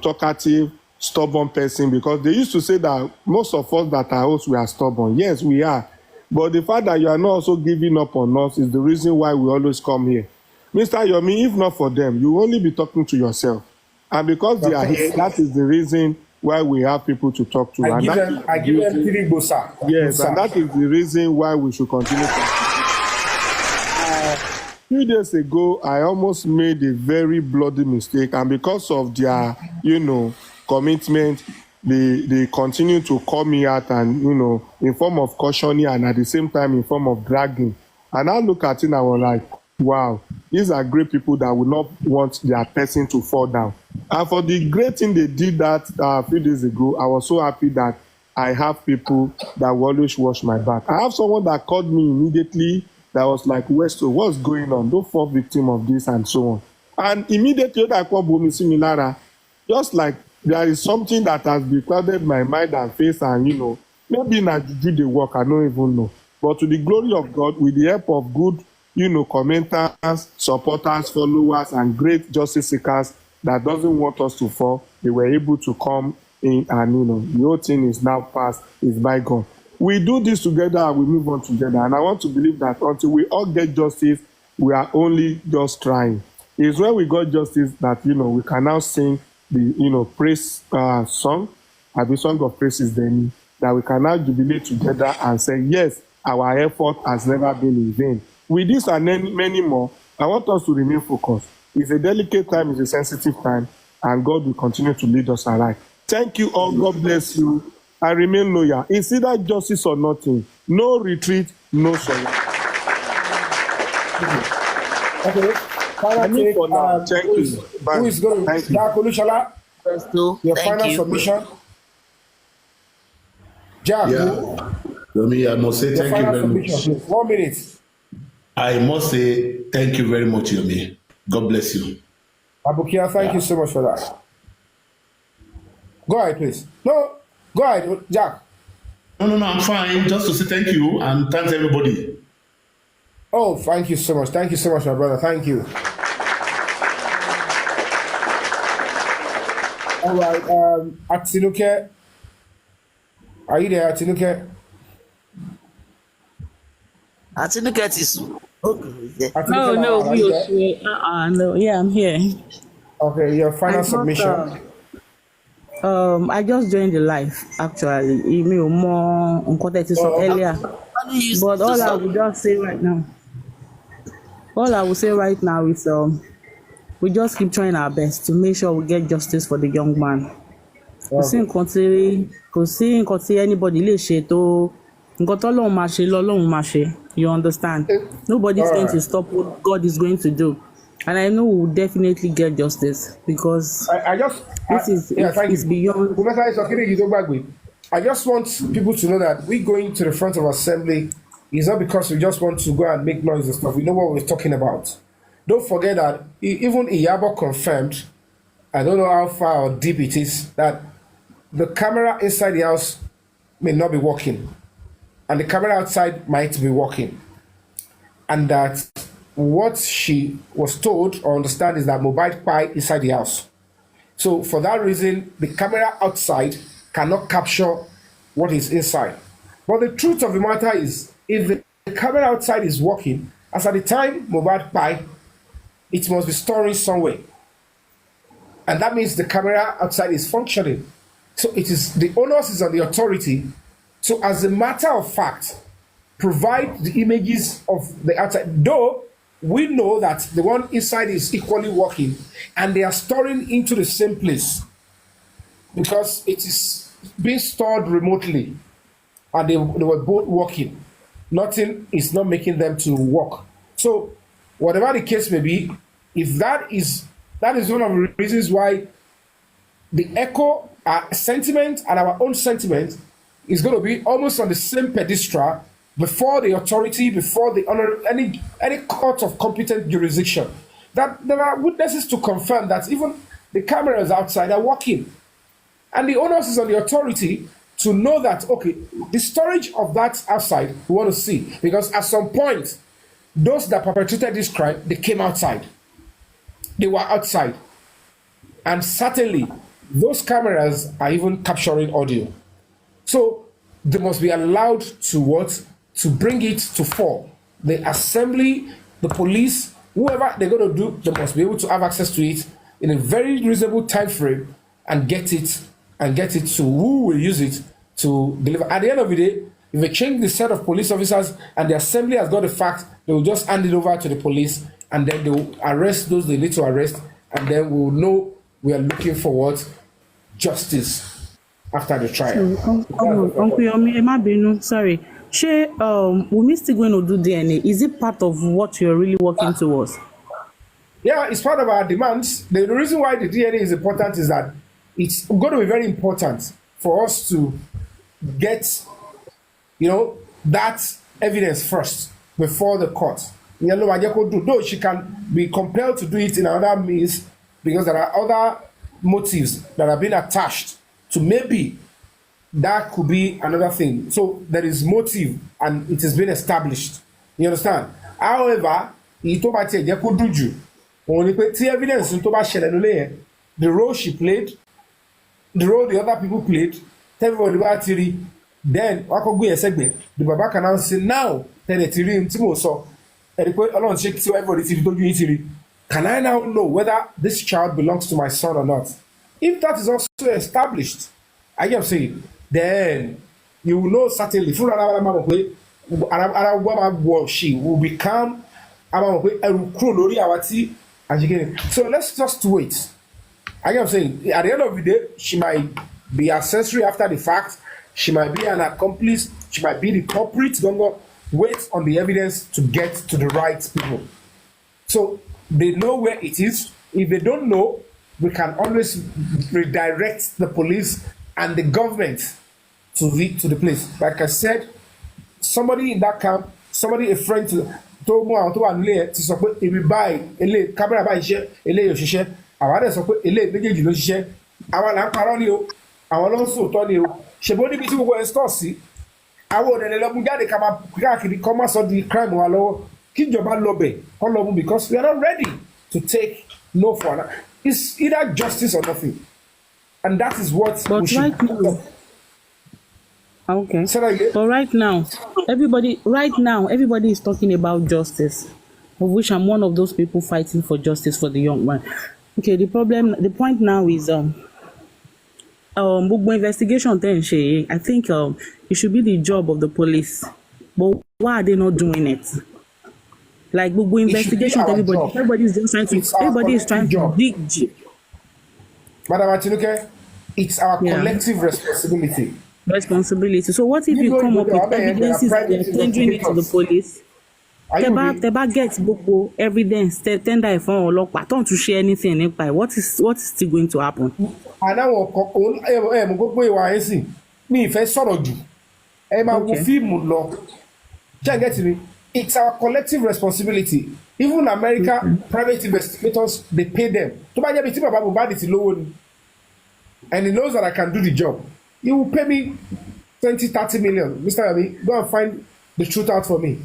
talkative, stubborn person, because they used to say that most of us that are hosts, we are stubborn. Yes, we are. But the fact that you are not also giving up on us is the reason why we always come here. Mr. Yomi, if not for them, you will only be talking to yourself. And because they are here, that is the reason why we have people to talk to. I give them three bosa. Yes, and that is the reason why we should continue to. A few days ago, I almost made a very bloody mistake, and because of their, commitment, they continue to call me out and, in form of cautioning and at the same time in form of dragging. And I look at it and I was like, wow, these are great people that will not want their person to fall down. And for the great thing they did that a few days ago, I was so happy that I have people that will always watch my back. I have someone that called me immediately that was like, Westo, what's going on? Don't fall victim of this and so on. And immediately I called Wunmi similar, just like there is something that has beclouded my mind and face, and maybe na juju dey work, I don't even know. But to the glory of God, with the help of good, commenters, supporters, followers, and great justice seekers that doesn't want us to fall, they were able to come in, and the whole thing is now past, is bygone. We do this together and we move on together. And I want to believe that until we all get justice, we are only just trying. It's when we got justice that we can now sing the praise song, and the song of praises, then that we can now jubilate together and say, yes, our effort has never been in vain. With this and many more, I want us to remain focused. It's a delicate time, it's a sensitive time, and God will continue to lead us aright. Thank you all. God bless you. I remain loyal. It's either justice or nothing. No retreat, no surrender. Okay. Thank you. Who is going to Jack Olushala? Your final submission. Jack. Yeah. Yomi, I must say thank you very much. 1 minute. I must say thank you very much, Yomi. God bless you. Abukia, thank you so much for that. Go ahead, please. No, go ahead, Jack. No, I'm fine. Just to say thank you and thanks everybody. Oh, thank you so much. Thank you so much, my brother. Thank you. All right, Atinuke. Are you there, Atinuke? Atinuke is okay. No, yeah, I'm here. Okay, your final submission. I just joined the live actually. Email more on contact earlier. But all I will just say right now. All I will say right now is we just keep trying our best to make sure we get justice for the young man. Kò sí nǹkan tí anybody lè ṣe tó nǹkan t'Ọlọ́run máa ṣe l'Ọlọ́run máa ṣe. You understand? Nobody's going to stop what God is going to do. And I know we will definitely get justice because I just this is beyond. I just want people to know that we going to the front of assembly is not because we just want to go and make noise and stuff. We know what we're talking about. Don't forget that even Iyabo confirmed, I don't know how far or deep it is, that the camera inside the house may not be working, and the camera outside might be working, and that what she was told or understand is that Mohbad died inside the house. So for that reason, the camera outside cannot capture what is inside. But the truth of the matter is, if the camera outside is working, as at the time Mohbad died, it must be storing somewhere. And that means the camera outside is functioning. So it is the onus is on the authority. So as a matter of fact, provide the images of the outside. Though we know that the one inside is equally working and they are storing into the same place because it is being stored remotely and they were both working. Nothing is not making them to work. So whatever the case may be, if that is one of the reasons why the echo, our sentiment and our own sentiment is going to be almost on the same pedestal before the authority, before the any court of competent jurisdiction. That there are witnesses to confirm that even the cameras outside are working. And the onus is on the authority to know that, okay, the storage of that outside we want to see. Because at some point, those that perpetrated this crime, they came outside. They were outside. And certainly, those cameras are even capturing audio. So they must be allowed to what? To bring it to fore. The assembly, the police, whoever they're going to do, they must be able to have access to it in a very reasonable time frame and get it to who will use it to deliver. At the end of the day, if they change the set of police officers and the assembly has got the fact, they will just hand it over to the police and then they will arrest those they need to arrest, and then we will know we are looking for what? Justice after the trial. Uncle Yomi, sorry. Wunmi still going to do DNA? Is it part of what you're really working towards? Yeah, it's part of our demands. The reason why the DNA is important is that it's going to be very important for us to get, that evidence first before the court. Though she can be compelled to do it in another means because there are other motives that have been attached to maybe that could be another thing. So there is motive and it has been established. You understand? However, the evidence the role she played, the role the other people played, then the Baba can now say now can I now know whether this child belongs to my son or not? If that is also established, I am saying, then you will know certainly she will become so let's just wait. I am saying at the end of the day, she might be accessory after the fact, she might be an accomplice, she might be the culprit. Don't wait on the evidence to get to the right people. So they know where it is. If they don't know, we can always redirect the police and the government to the place. Like I said, somebody in that camp, a friend told me to support if we buy a camera by share, a lay of share, our support a lay big share, our Lamparoni, our also Tony, she body between where Stossi. I would and a Lomugadi come up, the commerce of the crime wallow, Kinjoban Lobe, all because we are not ready to take no for that. It's either justice or nothing. And that is what we should do. Okay. But right now, everybody is talking about justice, of which I'm one of those people fighting for justice for the young man. Okay, the point now is investigation then I think it should be the job of the police. But why are they not doing it? Like investigation, everybody is trying to dig deep. Madam Atinuke, it's our collective responsibility. So what if you come up with evidences and you're tendering it to the police? Teba gets book evidence, tender if I don't to share anything. What is still going to happen? mi ìfẹ́ sọ̀rọ̀ jù ẹ máa wo Okay. fíìmù lọ ṣé get me it's our collective responsibility even America private investigators they pay them tó bá jẹ́ bí tí bàbá Mohbad ti lówó ni and he knows that I can do the job he will pay me 20-30 million Mr. Yomi go and find the truth out for me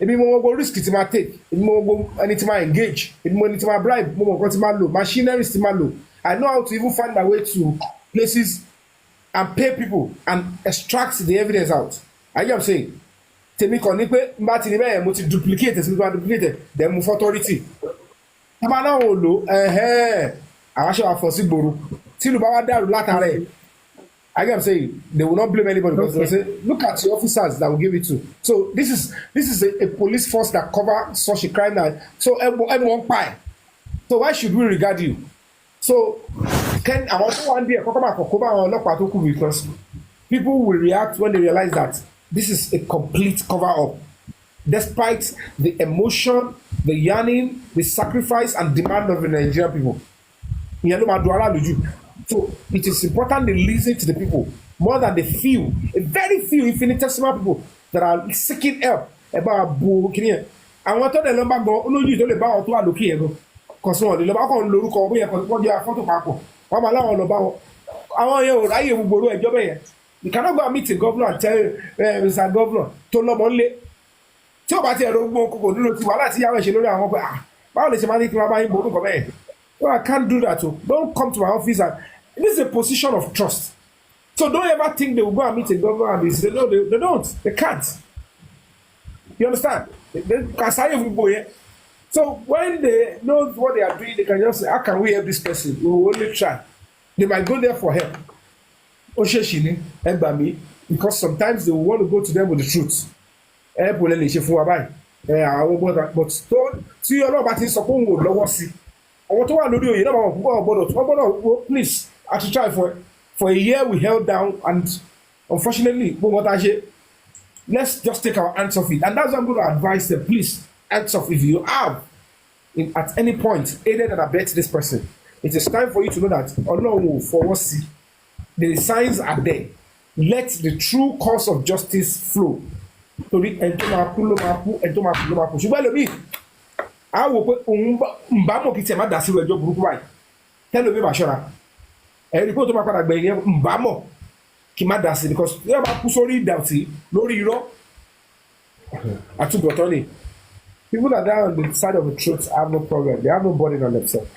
ebi mo gbogbo risk ti ma take ebi mo gbogbo ẹni ti ma engage ebi mo ẹni ti ma bribe mo mọ nǹkan ti ma lò machineries ti ma lò I know how to even find my way to places and pay people and extract the evidence out I get what I'm saying tèmi kàn ní pé n bá ti ní bẹ́ẹ̀ mo ti duplicate sí ma duplicate then mo authority tábà náà ò lò àwọn aṣọ àfọ̀sí gbòòrò tí ìlú bá wá dàrú látara ẹ̀ I get what I'm saying they will not blame anybody because they say look at the officers that will give it to so this is a police force that cover such a crime now so everyone pie so why should we regard you so can àwọn tó wà ń bí ẹ̀ kọ́kọ́ máa kọ̀kọ́ bá àwọn ọlọ́pàá tó kù because people will react when they realize that this is a complete cover-up despite the emotion the yearning the sacrifice and demand of the Nigerian people ìyẹn ló máa dùn aráàlú jù so it is important they listen to the people more than the few a very few infinitesimal people that are seeking help ẹ bá bo kìnìyẹn àwọn tó dẹ̀ lọ́ba gan olóyún tó lè bá wọn tó wà lókè yẹn gan kọ̀sùn ọ̀dẹ̀ lọ́ba kàn lórúkọ bóyá wọ́n jẹ́ afọ́tò papọ̀ wọ́n máa láwọn lọ́ba wọn àwọn yẹn ò ráyè gbogbo ẹjọ́ bẹ́yẹn you cannot go and meet a governor and tell Mr. Governor tó lọ́mọ ńlé tí ó bá ti ẹ̀rọ gbogbo kòkò nínú ti wàhálà tí yàrá ìṣe lórí àwọn pé báwo lè ṣe máa ní kí wọ́n bá yín borúkọ nǹkan bẹ́ẹ̀ no I can't do that o don't come to my office and this is a position of trust so don't ever think they will go and meet a governor and say no they don't they can't you understand they can say gbogbo yẹn so when they know what they are doing they can just say how can we help this person we will only try they might go there for help ó ṣèṣì ní ẹgbàá mi because sometimes they will want to go to them with the truth help wọlé lè ṣe fún wa báyìí àwọn gbọ́dọ̀ but tí Ọlọ́run bá ti sọ pé òun ò lọ́wọ́ sí àwọn tó wà lórí oyè náà wọ́n gbọ́dọ̀ please I to try for a year we held down and unfortunately gbogbo ta ṣe let's just take our hands off it and that's why I'm going to advise them please hands off if you have at any point aided and abetted this person it is time for you to know that Ọlọ́run ò fọwọ́ sí the signs are there let the true course of justice flow torí ẹni tó máa kú ló máa kú ẹni tó máa kú ló máa kú ṣùgbọ́n ẹlòmíì á wò pé òun bá mọ̀ kí tiẹ̀ má dà sí ẹjọ́ burúkú báyìí tẹ́lẹ̀ mi bá ṣọ́ra ẹ̀rí pé ó tó máa padà gbẹ̀yìn yẹn bá mọ̀ kí má dà sí because yóò bá kú sórí ìdàtí lórí irọ́ àtúbọ̀tán ni people that die on the side of the truth have no problem they have no burden on themselves